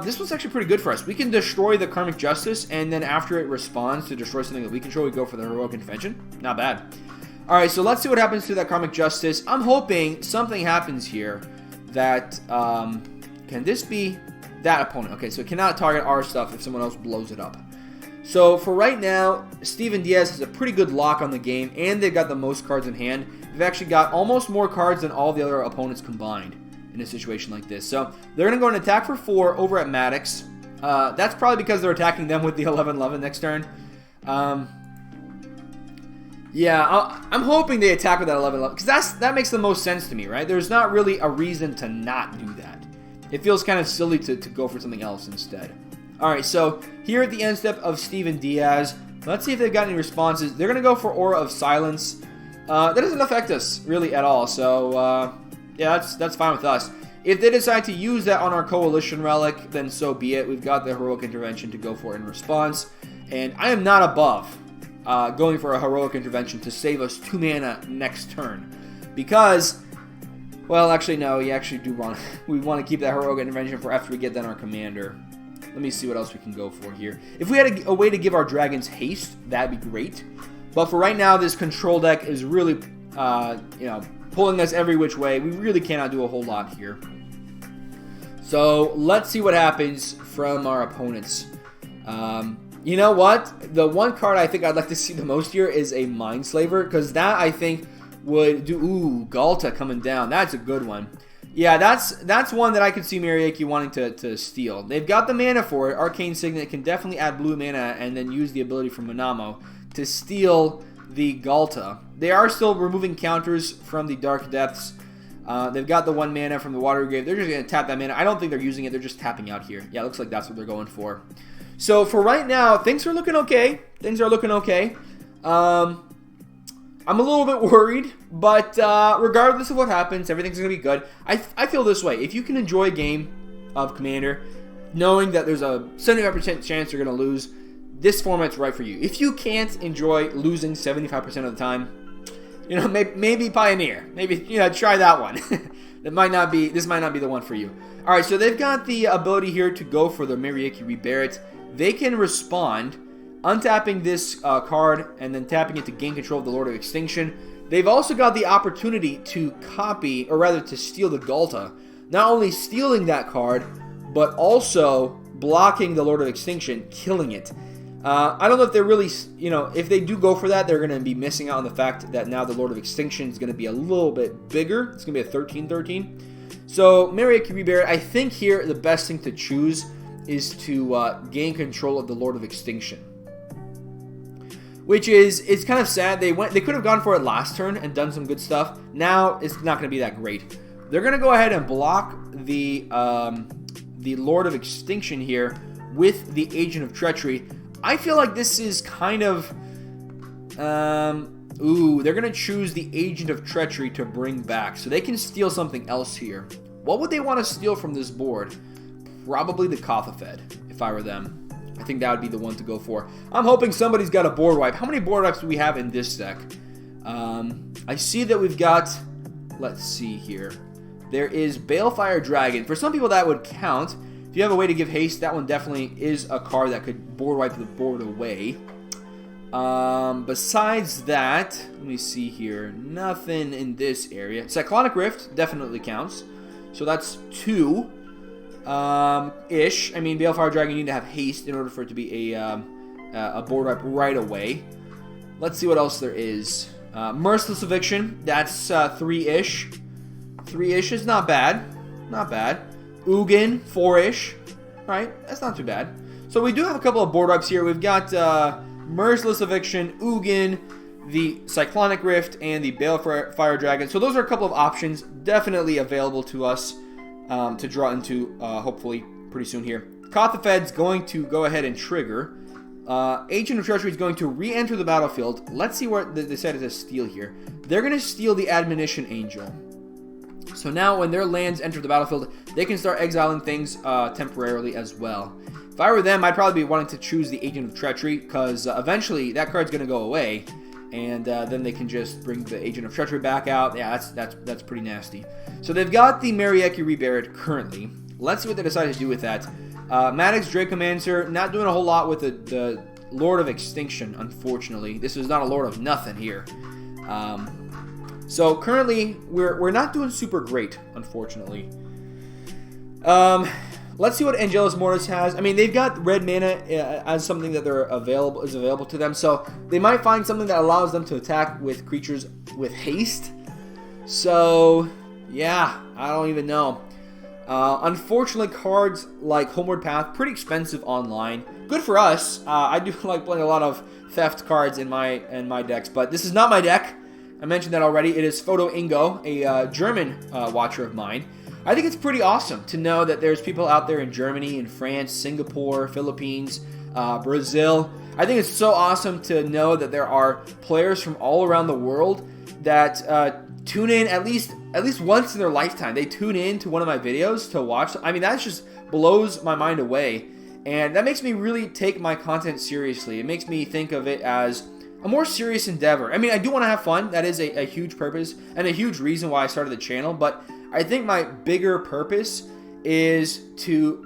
S1: this one's actually pretty good for us. We can destroy the Karmic Justice, and then after it responds to destroy something that we control, we go for the Heroic Intervention. Not bad. Alright, so let's see what happens to that Karmic Justice. I'm hoping something happens here that, can this be that opponent? Okay, so it cannot target our stuff if someone else blows it up. So for right now, Steven Diaz has a pretty good lock on the game, and they've got the most cards in hand. They've actually got almost more cards than all the other opponents combined in a situation like this. So they're going to go and attack for 4 over at Maddox. That's probably because they're attacking them with the 11-11 next turn. Yeah, I'm hoping they attack with that 11-11, because that makes the most sense to me, right? There's not really a reason to not do that. It feels kind of silly to go for something else instead. Alright, so here at the end step of Steven Diaz, let's see if they've got any responses. They're going to go for Aura of Silence. That doesn't affect us really at all, so yeah, that's fine with us. If they decide to use that on our Coalition Relic, then so be it. We've got the Heroic Intervention to go for in response. And I am not above going for a Heroic Intervention to save us 2 mana next turn. Because, well, actually, no, we actually do want we want to keep that Heroic Intervention for after we get that on our Commander. Let me see what else we can go for here. If we had a way to give our dragons haste, that'd be great. But for right now, this control deck is really, pulling us every which way. We really cannot do a whole lot here. So let's see what happens from our opponents. You know what? The one card I think I'd like to see the most here is a Mindslaver, because that I think would do. Ooh, Galta coming down. That's a good one. Yeah, that's one that I could see Marieki wanting to steal. They've got the mana for it. Arcane Signet can definitely add blue mana and then use the ability from Manamo to steal the Galta. They are still removing counters from the Dark Depths. They've got the 1 mana from the Water Grave. They're just going to tap that mana. I don't think they're using it. They're just tapping out here. Yeah, it looks like that's what they're going for. So for right now, things are looking okay. Things are looking okay. I'm a little bit worried, but regardless of what happens, everything's going to be good. I feel this way. If you can enjoy a game of Commander, knowing that there's a 75% chance you're going to lose, this format's right for you. If you can't enjoy losing 75% of the time, you know, maybe Pioneer. Maybe, you know, try that one. This might not be the one for you. All right, so they've got the ability here to go for the Marieki Rebarret. They can respond, untapping this card and then tapping it to gain control of the Lord of Extinction. They've also got the opportunity to copy, or rather to steal the Galta. Not only stealing that card, but also blocking the Lord of Extinction, killing it. I don't know if they're really, you know, if they do go for that, they're going to be missing out on the fact that now the Lord of Extinction is going to be a little bit bigger. It's going to be a 13/13. So, Marieki Rebarret, I think here the best thing to choose is to gain control of the Lord of Extinction. Which is, it's kind of sad. They could have gone for it last turn and done some good stuff. Now, it's not going to be that great. They're going to go ahead and block the Lord of Extinction here with the Agent of Treachery. I feel like this is kind of... they're going to choose the Agent of Treachery to bring back. So they can steal something else here. What would they want to steal from this board? Probably the Kothafed, if I were them. I think that would be the one to go for. I'm hoping somebody's got a board wipe. How many board wipes do we have in this deck? I see that we've got... Let's see here. There is Balefire Dragon. For some people that would count. If you have a way to give haste, that one definitely is a card that could board wipe the board away. Besides that, let me see here. Nothing in this area. Cyclonic Rift definitely counts. So that's 2. Ish. I mean, Balefire Dragon, you need to have haste in order for it to be a board wipe right away. Let's see what else there is. Merciless Eviction. That's 3-ish. 3-ish is not bad. Not bad. Ugin, 4-ish. Right? That's not too bad. So we do have a couple of board wipes here. We've got Merciless Eviction, Ugin, the Cyclonic Rift, and the Balefire Dragon. So those are a couple of options definitely available to us to draw into, hopefully, pretty soon here. Kothafed's going to go ahead and trigger. Agent of Treachery is going to re-enter the battlefield. Let's see what they decided to steal here. They're going to steal the Admonition Angel. So now when their lands enter the battlefield, they can start exiling things temporarily as well. If I were them, I'd probably be wanting to choose the Agent of Treachery, because eventually that card's going to go away, and then they can just bring the Agent of Treachery back out. Yeah, that's pretty nasty. So they've got the Marieki Rebarret currently. Let's see what they decide to do with that. Maddox Dracomancer, not doing a whole lot with the Lord of Extinction, unfortunately. This is not a Lord of Nothing here. So currently, we're not doing super great, unfortunately. Let's see what Angelus Mortis has. I mean, they've got red mana as something that is available to them. So they might find something that allows them to attack with creatures with haste. So yeah, I don't even know. Unfortunately, cards like Homeward Path, pretty expensive online. Good for us. I do like playing a lot of theft cards in my decks, but this is not my deck. I mentioned that already. It is Fotoingo, a German watcher of mine. I think it's pretty awesome to know that there's people out there in Germany, in France, Singapore, Philippines, Brazil. I think it's so awesome to know that there are players from all around the world that tune in at least once in their lifetime. They tune in to one of my videos to watch. I mean, that just blows my mind away. And that makes me really take my content seriously. It makes me think of it as a more serious endeavor. I mean, I do want to have fun. That is a huge purpose and a huge reason why I started the channel. But I think my bigger purpose is to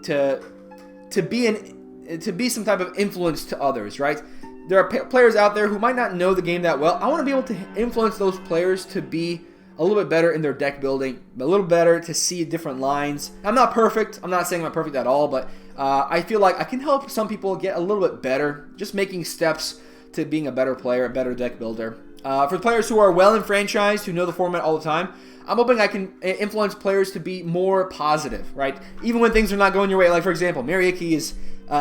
S1: be some type of influence to others, right? There are players out there who might not know the game that well. I want to be able to influence those players to be a little bit better in their deck building, a little better to see different lines. I'm not perfect. I'm not saying I'm perfect at all, but I feel like I can help some people get a little bit better, just making steps to being a better player, a better deck builder. For players who are well enfranchised, who know the format all the time, I'm hoping I can influence players to be more positive, right? Even when things are not going your way. Like, for example, Marieki is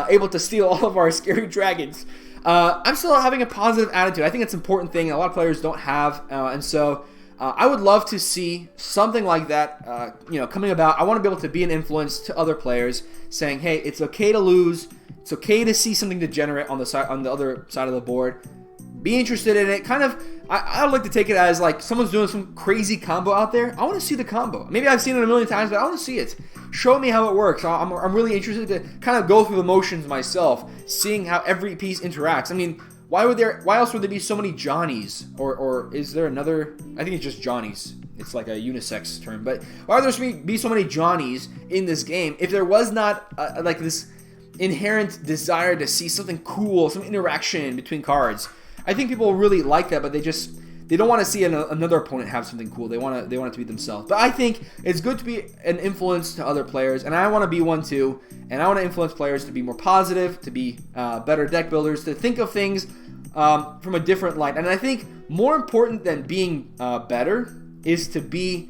S1: able to steal all of our scary dragons. I'm still having a positive attitude. I think it's an important thing a lot of players don't have, and so I would love to see something like that, coming about. I want to be able to be an influence to other players, saying, "Hey, it's okay to lose. It's okay to see something degenerate on the other side of the board. Be interested in it." Kind of, I would like to take it as like someone's doing some crazy combo out there. I want to see the combo. Maybe I've seen it a million times, but I want to see it. Show me how it works. I'm really interested to kind of go through the motions myself, seeing how every piece interacts. I mean, why else would there be so many Johnnies? Or is there another? I think it's just Johnnies. It's like a unisex term. But why would there be so many Johnnies in this game if there was not like this inherent desire to see something cool, some interaction between cards? I think people really like that, but they don't want to see another opponent have something cool. They want it to be themselves. But I think it's good to be an influence to other players, and I want to be one too. And I want to influence players to be more positive, to be better deck builders, to think of things from a different light. And I think more important than being better is to be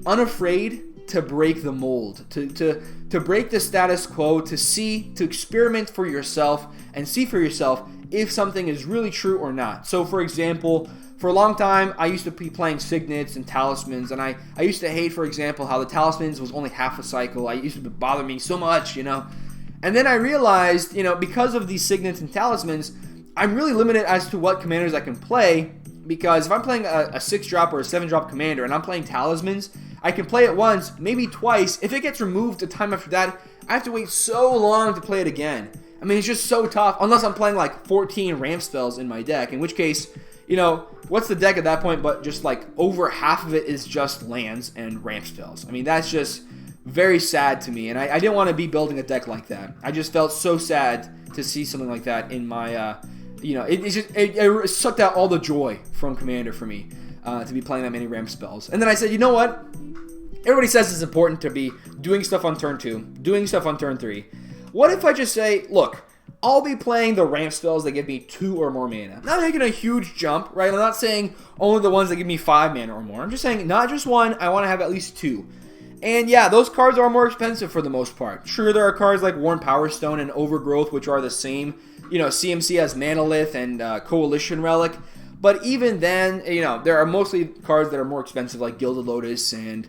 S1: unafraid to break the mold, to break the status quo, to experiment for yourself and see for yourself if something is really true or not. So for example, for a long time I used to be playing signets and talismans, and I used to hate, for example, how the talismans was only half a cycle. I used to bother me so much, and then I realized, because of these signets and talismans, I'm really limited as to what commanders I can play, because if I'm playing a 6-drop or a 7-drop commander and I'm playing talismans, I can play it once, maybe twice. If it gets removed a time after that, I have to wait so long to play it again. I mean, it's just so tough, unless I'm playing like 14 ramp spells in my deck, in which case, what's the deck at that point but just like over half of it is just lands and ramp spells. I mean, that's just very sad to me, and I didn't want to be building a deck like that. I just felt so sad to see something like that in my, it sucked out all the joy from Commander for me, to be playing that many ramp spells. And then I said, you know what? Everybody says it's important to be doing stuff on turn 2, doing stuff on turn 3. What if I just say, look, I'll be playing the ramp spells that give me 2 or more mana. Not making a huge jump, right? I'm not saying only the ones that give me 5 mana or more. I'm just saying not just one, I want to have at least 2. And yeah, those cards are more expensive for the most part. Sure, there are cards like Worn Power Stone and Overgrowth, which are the same. CMC has Manalith and Coalition Relic. But even then, there are mostly cards that are more expensive, like Gilded Lotus and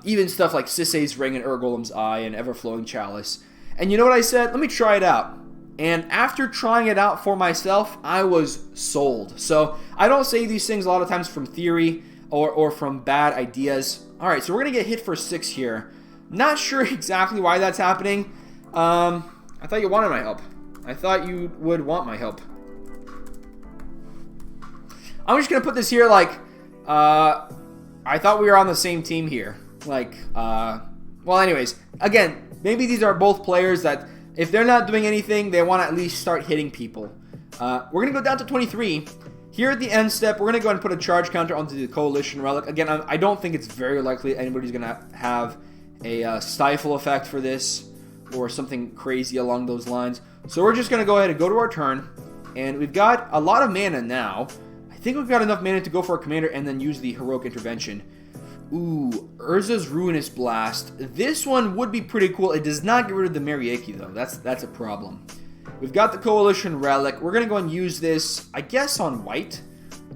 S1: even stuff like Sisay's Ring and Urgolem's Eye and Everflowing Chalice. And you know what I said? Let me try it out. And after trying it out for myself, I was sold. So I don't say these things a lot of times from theory or from bad ideas. All right, so we're going to get hit for 6 here. Not sure exactly why that's happening. I thought you wanted my help. I thought you would want my help. I'm just going to put this here like, I thought we were on the same team here. Like, well, anyways, again, maybe these are both players that if they're not doing anything, they want to at least start hitting people. We're going to go down to 23. Here at the end step, we're going to go ahead and put a charge counter onto the Coalition Relic. Again, I don't think it's very likely anybody's going to have a stifle effect for this or something crazy along those lines. So we're just going to go ahead and go to our turn. And we've got a lot of mana now. I think we've got enough mana to go for our commander and then use the Heroic Intervention. Ooh, Urza's Ruinous Blast. This one would be pretty cool. It does not get rid of the Marieki, though. That's a problem. We've got the Coalition Relic. We're going to go and use this, I guess, on white.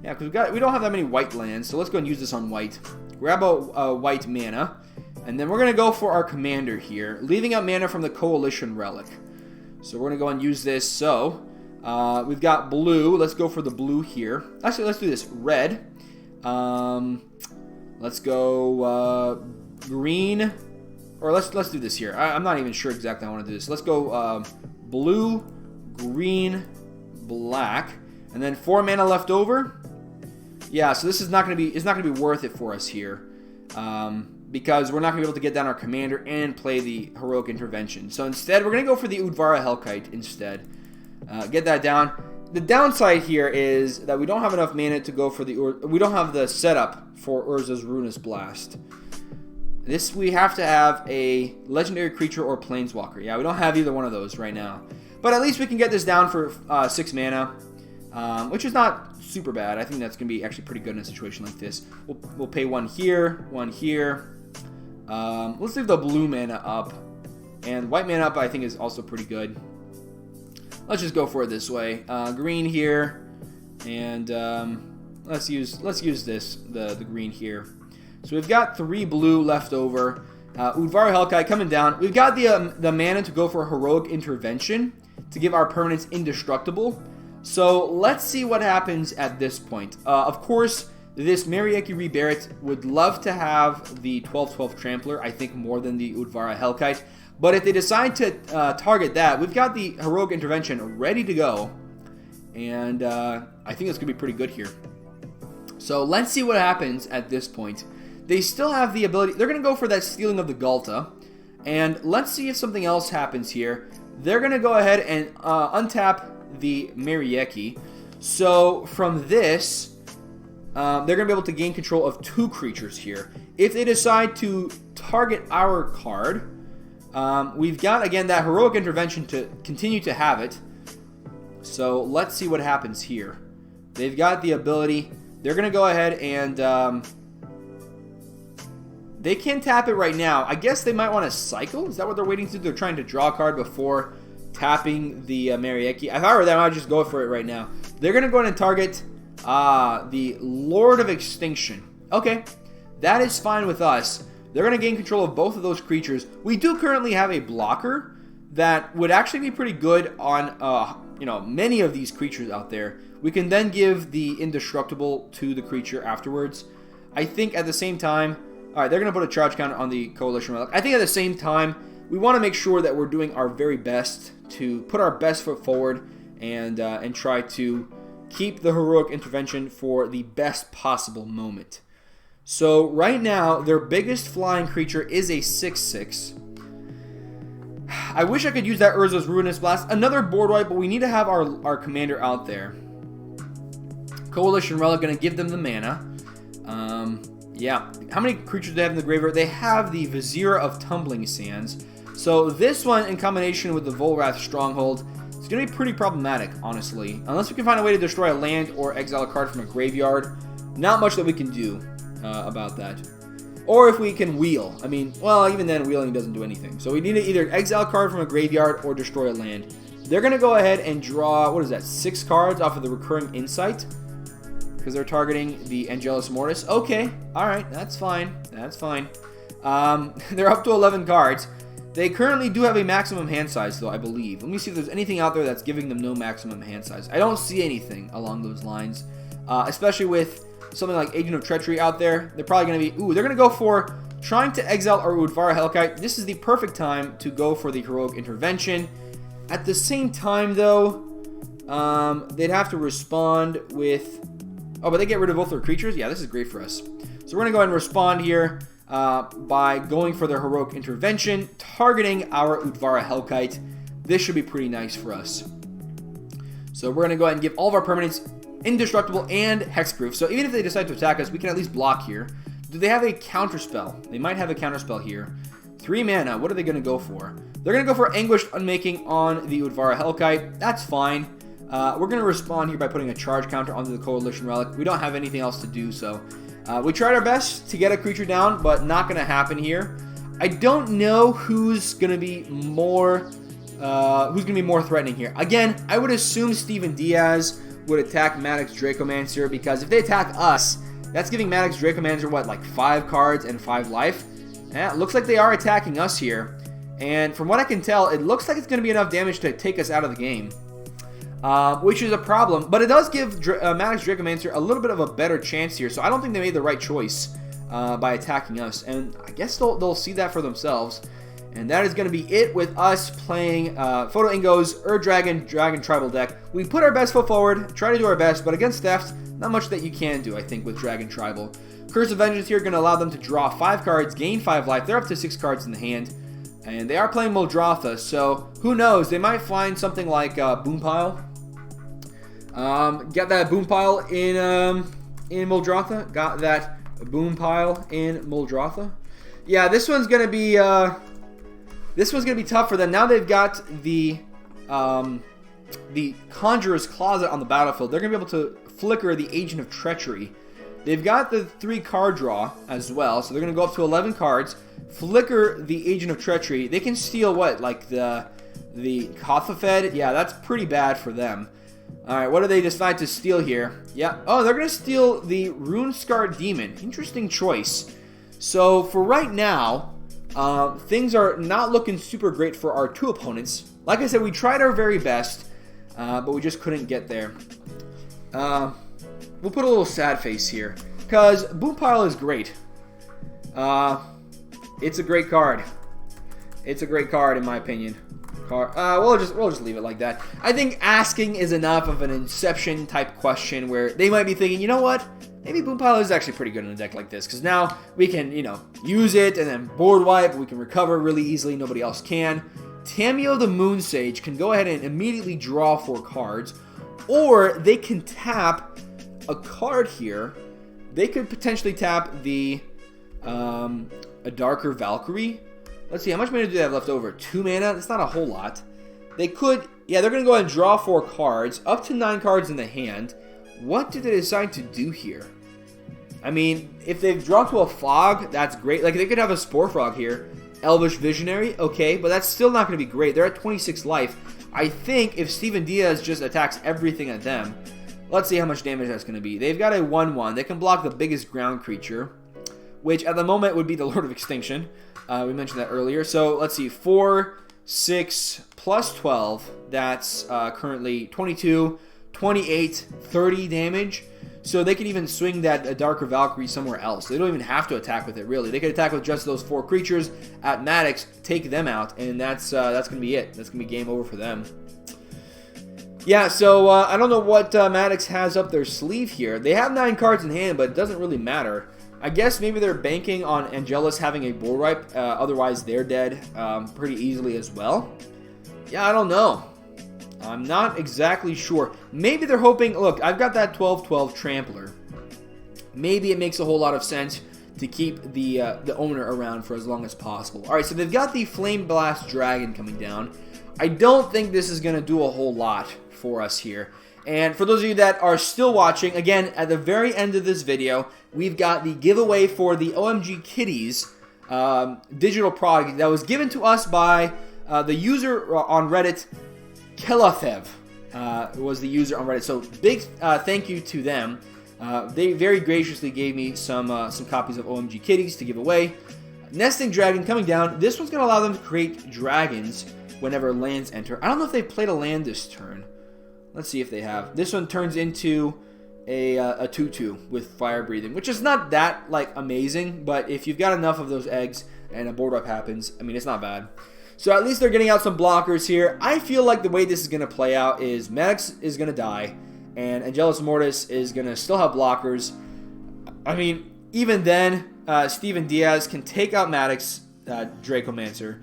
S1: Yeah, because we don't have that many white lands, so let's go and use this on white. Grab a white mana, and then we're going to go for our commander here, leaving out mana from the Coalition Relic. So we're going to go and use this. So we've got blue. Let's go for the blue here. Actually, let's do this. Red. Let's go green, or let's do this here. I'm not even sure exactly how I want to do this. Let's go blue, green, black, and then 4 mana left over. Yeah, so this is not going to be worth it for us here, because we're not going to be able to get down our commander and play the Heroic Intervention. So instead, we're going to go for the Udvara Hellkite instead. Get that down. The downside here is that we don't have enough mana to go for we don't have the setup for Urza's Ruinous Blast. This, we have to have a legendary creature or planeswalker. Yeah, we don't have either one of those right now. But at least we can get this down for 6 mana, which is not super bad. I think that's going to be actually pretty good in a situation like this. We'll pay 1 here, 1 here. Let's leave the blue mana up. And white mana up, I think, is also pretty good. let's just go for it this way. Green here, and let's use this, the green here. So we've got 3 blue left over. Udvara Hellkite coming down. We've got the mana to go for Heroic Intervention to give our permanents indestructible. So let's see what happens at this point. Of course, this Marieki Rebarrett would love to have the 12/12 Trampler, I think more than the Udvara Hellkite. But if they decide to target that, we've got the Heroic Intervention ready to go. And I think it's going to be pretty good here. So let's see what happens at this point. They still have the ability. They're going to go for that Stealing of the Ghalta. And let's see if something else happens here. They're going to go ahead and untap the Marieki. So from this, they're going to be able to gain control of 2 creatures here. If they decide to target our card, we've got, again, that Heroic Intervention to continue to have it. So let's see what happens here. They've got the ability. They're going to go ahead and they can tap it right now. I guess they might want to cycle. Is that what they're waiting to do? They're trying to draw a card before tapping the Marieki. If I were them, I'd just go for it right now. They're going to go ahead and target the Lord of Extinction. Okay, that is fine with us. They're going to gain control of both of those creatures. We do currently have a blocker that would actually be pretty good on many of these creatures out there. We can then give the indestructible to the creature afterwards. I think at the same time, all right, they're going to put a charge counter on the Coalition Relic. I think at the same time, we want to make sure that we're doing our very best to put our best foot forward and try to keep the Heroic Intervention for the best possible moment. So right now, their biggest flying creature is a 6/6. I wish I could use that Urza's Ruinous Blast. Another board wipe, but we need to have our commander out there. Coalition Relic going to give them the mana. Yeah. How many creatures do they have in the graveyard? They have the Vizier of Tumbling Sands. So this one, in combination with the Volrath Stronghold, is going to be pretty problematic, honestly. Unless we can find a way to destroy a land or exile a card from a graveyard. Not much that we can do about that. Or if we can wheel. I mean, well, even then, wheeling doesn't do anything. So we need to either exile a card from a graveyard or destroy a land. They're going to go ahead and draw, what is that, 6 cards off of the Recurring Insight. Because they're targeting the Angelus Mortis. Okay, alright, that's fine. That's fine. They're up to 11 cards. They currently do have a maximum hand size, though, I believe. Let me see if there's anything out there that's giving them no maximum hand size. I don't see anything along those lines. Especially with something like Agent of Treachery out there. They're probably going to be... Ooh, they're going to go for trying to exile our Udvara Hellkite. This is the perfect time to go for the Heroic Intervention. At the same time, though, they'd have to respond with... Oh, but they get rid of both their creatures? Yeah, this is great for us. So we're going to go ahead and respond here by going for their Heroic Intervention, targeting our Udvara Hellkite. This should be pretty nice for us. So we're going to go ahead and give all of our permanents indestructible and hexproof. So even if they decide to attack us, we can at least block here. Do they have a counterspell? They might have a counterspell here. 3 mana. What are they going to go for? They're going to go for Anguished Unmaking on the Udvara Hellkite. That's fine. We're going to respond here by putting a charge counter onto the Coalition Relic. We don't have anything else to do, so we tried our best to get a creature down, but not going to happen here. I don't know who's going to be more threatening here. Again, I would assume Steven Diaz would attack Maddox Dracomancer, because if they attack us, that's giving Maddox Dracomancer, what, like 5 cards and 5 life? Yeah, it looks like they are attacking us here, and from what I can tell, it looks like it's going to be enough damage to take us out of the game. Which is a problem, but it does give Maddox Dracomancer a little bit of a better chance here, so I don't think they made the right choice by attacking us, and I guess they'll see that for themselves, and that is going to be it with us playing Fotoingo's Dragon Tribal deck. We put our best foot forward, try to do our best, but against Theft, not much that you can do, I think, with Dragon Tribal. Curse of Vengeance here going to allow them to draw 5 cards, gain 5 life. They're up to 6 cards in the hand. And they are playing Muldrotha, so who knows? They might find something like Boom Pile. Get that Boom Pile in Muldrotha. Got that Boom Pile in Muldrotha. Yeah, this one's gonna be tough for them. Now they've got the Conjurer's Closet on the battlefield. They're gonna be able to flicker the Agent of Treachery. They've got the 3 card draw as well, so they're gonna go up to 11 cards. Flicker the Agent of Treachery. They can steal what, like the the Kothafed. Yeah, that's pretty bad for them. Alright, what do they decide to steal here? Yeah. Oh, they're going to steal the Rune-Scarred Demon. Interesting choice. So, for right now, things are not looking super great for our two opponents. Like I said, we tried our very best, but we just couldn't get there. We'll put a little sad face here, because Boom Pile is great. It's a great card. It's a great card, in my opinion. We'll just leave it like that. I think asking is enough of an Inception type question where they might be thinking, you know what? Maybe Boom Pile is actually pretty good in a deck like this, because now we can, you know, use it and then board wipe. We can recover really easily. Nobody else can. Tamiyo the Moon Sage can go ahead and immediately draw 4 cards, or they can tap a card here. They could potentially tap the a Darker Valkyrie. Let's see, how much mana do they have left over? 2 mana? That's not a whole lot. They could, yeah, they're going to go ahead and draw 4 cards, up to 9 cards in the hand. What did they decide to do here? I mean, if they've drawn to a Fog, that's great. Like, they could have a Spore Frog here. Elvish Visionary, okay, but that's still not going to be great. They're at 26 life. I think if Steven Diaz just attacks everything at them, let's see how much damage that's going to be. They've got a 1/1. They can block the biggest ground creature, which at the moment would be the Lord of Extinction. We mentioned that earlier. So let's see, 4, 6, plus 12. That's currently 22, 28, 30 damage. So they could even swing that Darker Valkyrie somewhere else. They don't even have to attack with it, really. They could attack with just those 4 creatures at Maddox, take them out, and that's going to be it. That's going to be game over for them. Yeah, so I don't know what Maddox has up their sleeve here. They have 9 cards in hand, but it doesn't really matter. I guess maybe they're banking on Angelus having a board wipe. Otherwise, they're dead pretty easily as well. Yeah, I don't know. I'm not exactly sure. Maybe they're hoping... Look, I've got that 12/12 Trampler. Maybe it makes a whole lot of sense to keep the owner around for as long as possible. Alright, so they've got the Flame Blast Dragon coming down. I don't think this is going to do a whole lot for us here. And for those of you that are still watching, again, at the very end of this video, we've got the giveaway for the OMG Kitties digital product that was given to us by the user on Reddit, Kelathev was the user on Reddit. So big thank you to them. They very graciously gave me some copies of OMG Kitties to give away. Nesting Dragon coming down. This one's going to allow them to create dragons whenever lands enter. I don't know if they played a land this turn. Let's see if they have. This one turns into a 2/2 with fire breathing, which is not that like amazing, but if you've got enough of those eggs and a board wipe happens, I mean, it's not bad. So at least they're getting out some blockers here. I feel like the way this is going to play out is Maddox is going to die, and Angelus Mortis is going to still have blockers. I mean, even then, Steven Diaz can take out Maddox, Dracomancer,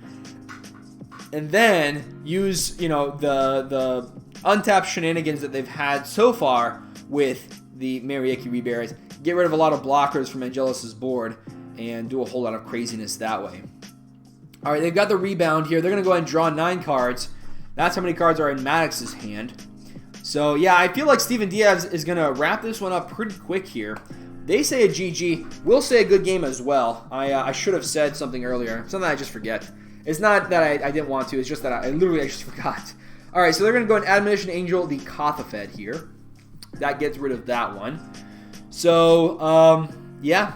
S1: and then use, you know, the untapped shenanigans that they've had so far with the Marieki Rebears, get rid of a lot of blockers from Angelus's board, and do a whole lot of craziness that way. Alright, they've got the rebound here. They're going to go ahead and draw 9 cards. That's how many cards are in Maddox's hand. So, yeah, I feel like Steven Diaz is going to wrap this one up pretty quick here. They say a GG. We'll say a good game as well. I should have said something earlier. Something I just forget. It's not that I didn't want to. It's just that I literally just forgot. Alright, so they're going to go and Admonition Angel the Kothafed here. That gets rid of that one. So, yeah.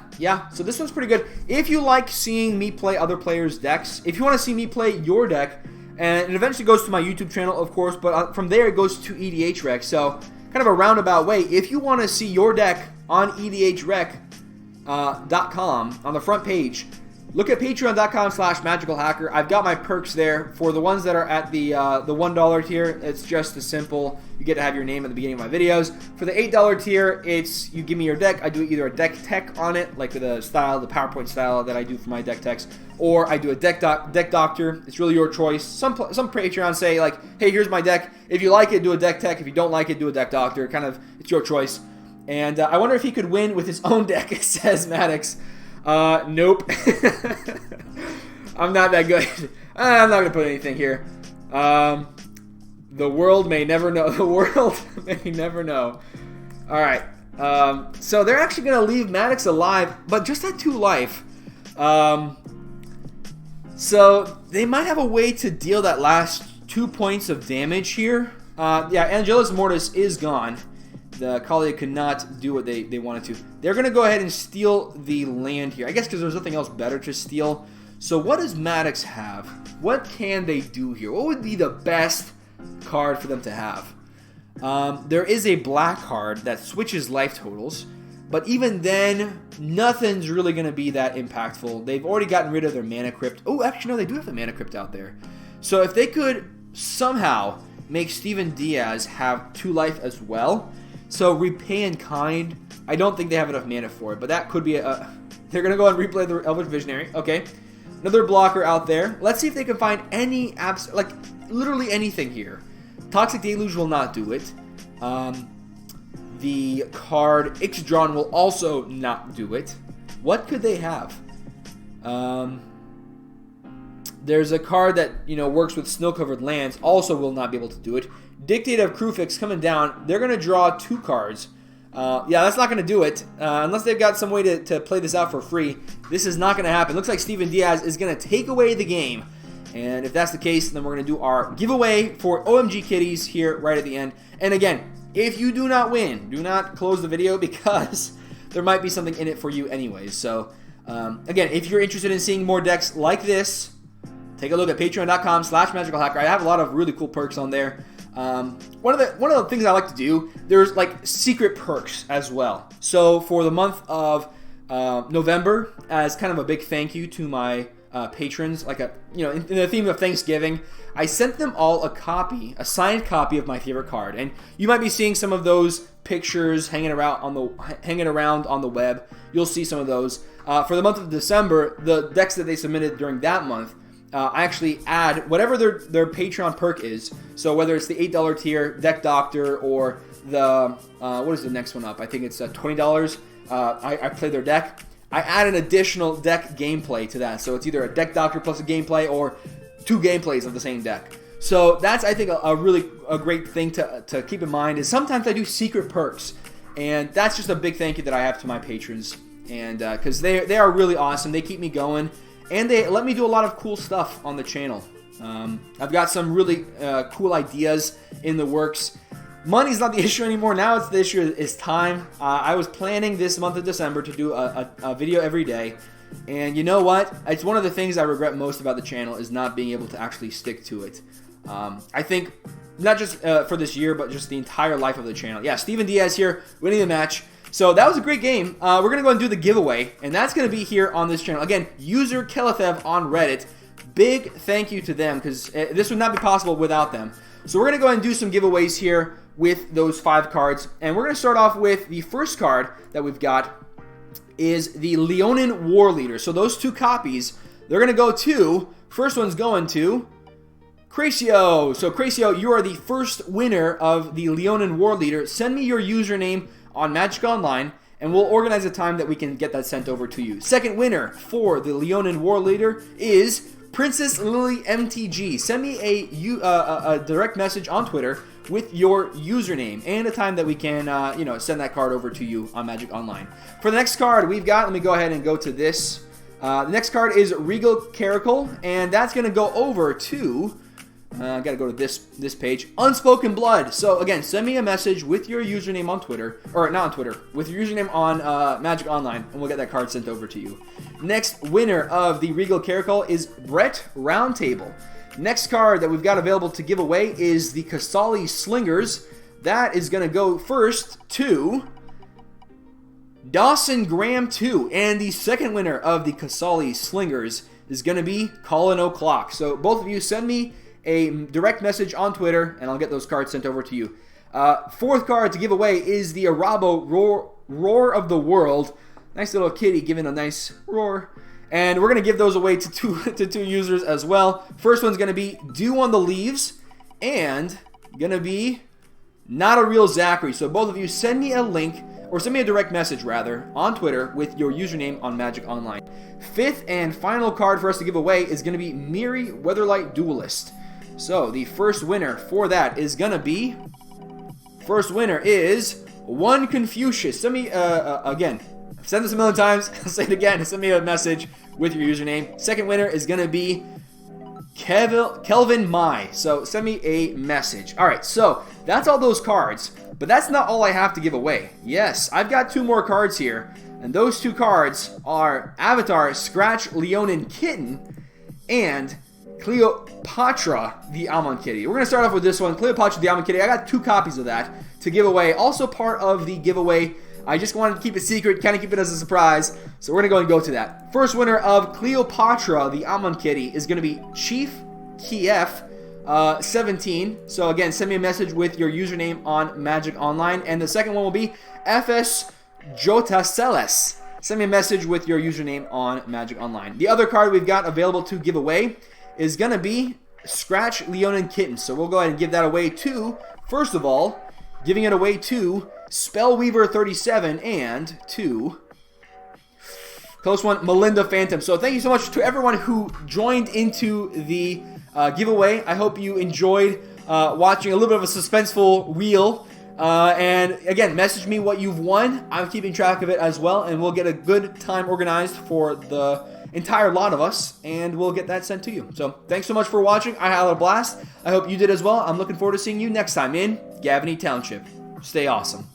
S1: So this one's pretty good. If you like seeing me play other players' decks, if you want to see me play your deck, and it eventually goes to my YouTube channel, of course, but from there it goes to EDH Rec. So, kind of a roundabout way. If you want to see your deck on EDHRec.com, on the front page, look at patreon.com/magicalhacker. I've got my perks there. For the ones that are at the $1 tier, it's just as simple. You get to have your name at the beginning of my videos. For the $8 tier, it's you give me your deck. I do either a deck tech on it, like the style, the PowerPoint style that I do for my deck techs, or I do a deck doctor. It's really your choice. Some Patreons say, like, hey, here's my deck. If you like it, do a deck tech. If you don't like it, do a deck doctor. Kind of, it's your choice. And I wonder if he could win with his own deck, it says Maddox. Nope. I'm not that good. I'm not going to put anything here. The world may never know. The world may never know. Alright. So they're actually going to leave Maddox alive, but just at 2 life. So they might have a way to deal that last 2 points of damage here. Yeah, Angelus Mortis is gone. The Kaalia could not do what they wanted to. They're going to go ahead and steal the land here. I guess because there's nothing else better to steal. So what does Maddox have? What can they do here? What would be the best card for them to have? There is a black card that switches life totals. But even then, nothing's really going to be that impactful. They've already gotten rid of their Mana Crypt. Oh, actually, no, they do have a Mana Crypt out there. So if they could somehow make Steven Diaz have 2 life as well. So Repay in Kind, I don't think they have enough mana for it. But that could be a... They're going to go and replay the Elvish Visionary. Okay. Another blocker out there. Let's see if they can find any... like, literally anything here. Toxic Deluge will not do it. The card Ixdron will also not do it. What could they have? There's a card that, you know, works with snow-covered lands, also will not be able to do it. Dictate of Krufix coming down. They're going to draw 2 cards. Yeah, that's not going to do it. Unless they've got some way to play this out for free. This is not going to happen. Looks like Steven Diaz is going to take away the game. And if that's the case, then we're going to do our giveaway for OMG Kitties here right at the end. And again, if you do not win, do not close the video because there might be something in it for you anyways. So, again, if you're interested in seeing more decks like this, take a look at patreon.com/magicalhacker. I have a lot of really cool perks on there. One of the things I like to do, there's like secret perks as well. So for the month of November, as kind of a big thank you to my patrons, like in the theme of Thanksgiving, I sent them all a signed copy of my favorite card, and you might be seeing some of those pictures hanging around on the web. You'll see some of those. For the month of December, the decks that they submitted during that month, I actually add whatever their Patreon perk is. So whether it's the $8 tier, Deck Doctor, or the what is the next one up? I think it's $20. I play their deck. I add an additional deck gameplay to that. So it's either a Deck Doctor plus a gameplay or 2 gameplays of the same deck. So that's, I think, a great thing to keep in mind is sometimes I do secret perks. And that's just a big thank you that I have to my patrons. And because they are really awesome. They keep me going. And they let me do a lot of cool stuff on the channel. I've got some really cool ideas in the works. Money's not the issue anymore. Now it's the issue is time. I was planning this month of December to do a video every day. And you know what? It's one of the things I regret most about the channel is not being able to actually stick to it. I think not just for this year, but just the entire life of the channel. Yeah, Steven Diaz here, winning the match. So that was a great game. We're going to go and do the giveaway, and that's going to be here on this channel. Again, user Kelethev on Reddit. Big thank you to them, because this would not be possible without them. So we're going to go and do some giveaways here with those 5 cards. And we're going to start off with the first card that we've got is the Leonin War Leader. So those 2 copies, they're going to go to, first one's going to Cracio. So Cracio, you are the first winner of the Leonin War Leader. Send me your username on Magic Online, and we'll organize a time that we can get that sent over to you. Second winner for the Leonin War Leader is Princess Lily MTG. Send me a direct message on Twitter with your username and a time that we can, send that card over to you on Magic Online. For the next card we've got, let me go ahead and go to this. The next card is Regal Caracal, and that's going to go over to... I gotta go to this page. Unspoken Blood. So again, send me a message with your username on Twitter, or not on Twitter, with your username on Magic Online, and we'll get that card sent over to you. Next winner of the Regal Caracal is Brett Roundtable. Next card that we've got available to give away is the Kasali Slingers. That is gonna go first to Dawson Graham 2, and the second winner of the Kasali Slingers is gonna be Colin O'Clock. So both of you send me a direct message on Twitter, and I'll get those cards sent over to you. Fourth card to give away is the Arabo Roar of the World. Nice little kitty giving a nice roar. And we're going to give those away to two users as well. First one's going to be Dew on the Leaves, and going to be Not a Real Zachary. So both of you send me a link, or send me a direct message rather, on Twitter with your username on Magic Online. Fifth and final card for us to give away is going to be Miri Weatherlight Duelist. So the first winner for that is going to be... First winner is One Confucius. Send me, again, I've said this a million times. I'll say it again. Send me a message with your username. Second winner is going to be Kelvin Mai. So send me a message. All right, so that's all those cards, but that's not all I have to give away. Yes, I've got 2 more cards here, and those 2 cards are Avatar Scratch Leonin Kitten and Cleopatra the Almond Kitty. We're going to start off with this one, Cleopatra the Almond Kitty. I got 2 copies of that to give away. Also part of the giveaway. I just wanted to keep it secret, kind of keep it as a surprise. So we're going to go and go to that. First winner of Cleopatra the Almond Kitty is going to be Chief Kiev 17. So again, send me a message with your username on Magic Online. And the second one will be FS Jotaseles. Send me a message with your username on Magic Online. The other card we've got available to give away is going to be Scratch Leonin Kitten. So we'll go ahead and give that away to, first of all, giving it away to Spellweaver 37 and to, close one, Melinda Phantom. So thank you so much to everyone who joined into the giveaway. I hope you enjoyed watching a little bit of a suspenseful wheel. And again, message me what you've won. I'm keeping track of it as well, and we'll get a good time organized for the entire lot of us, and we'll get that sent to you. So thanks so much for watching. I had a blast. I hope you did as well. I'm looking forward to seeing you next time in GAVONY Township. Stay awesome.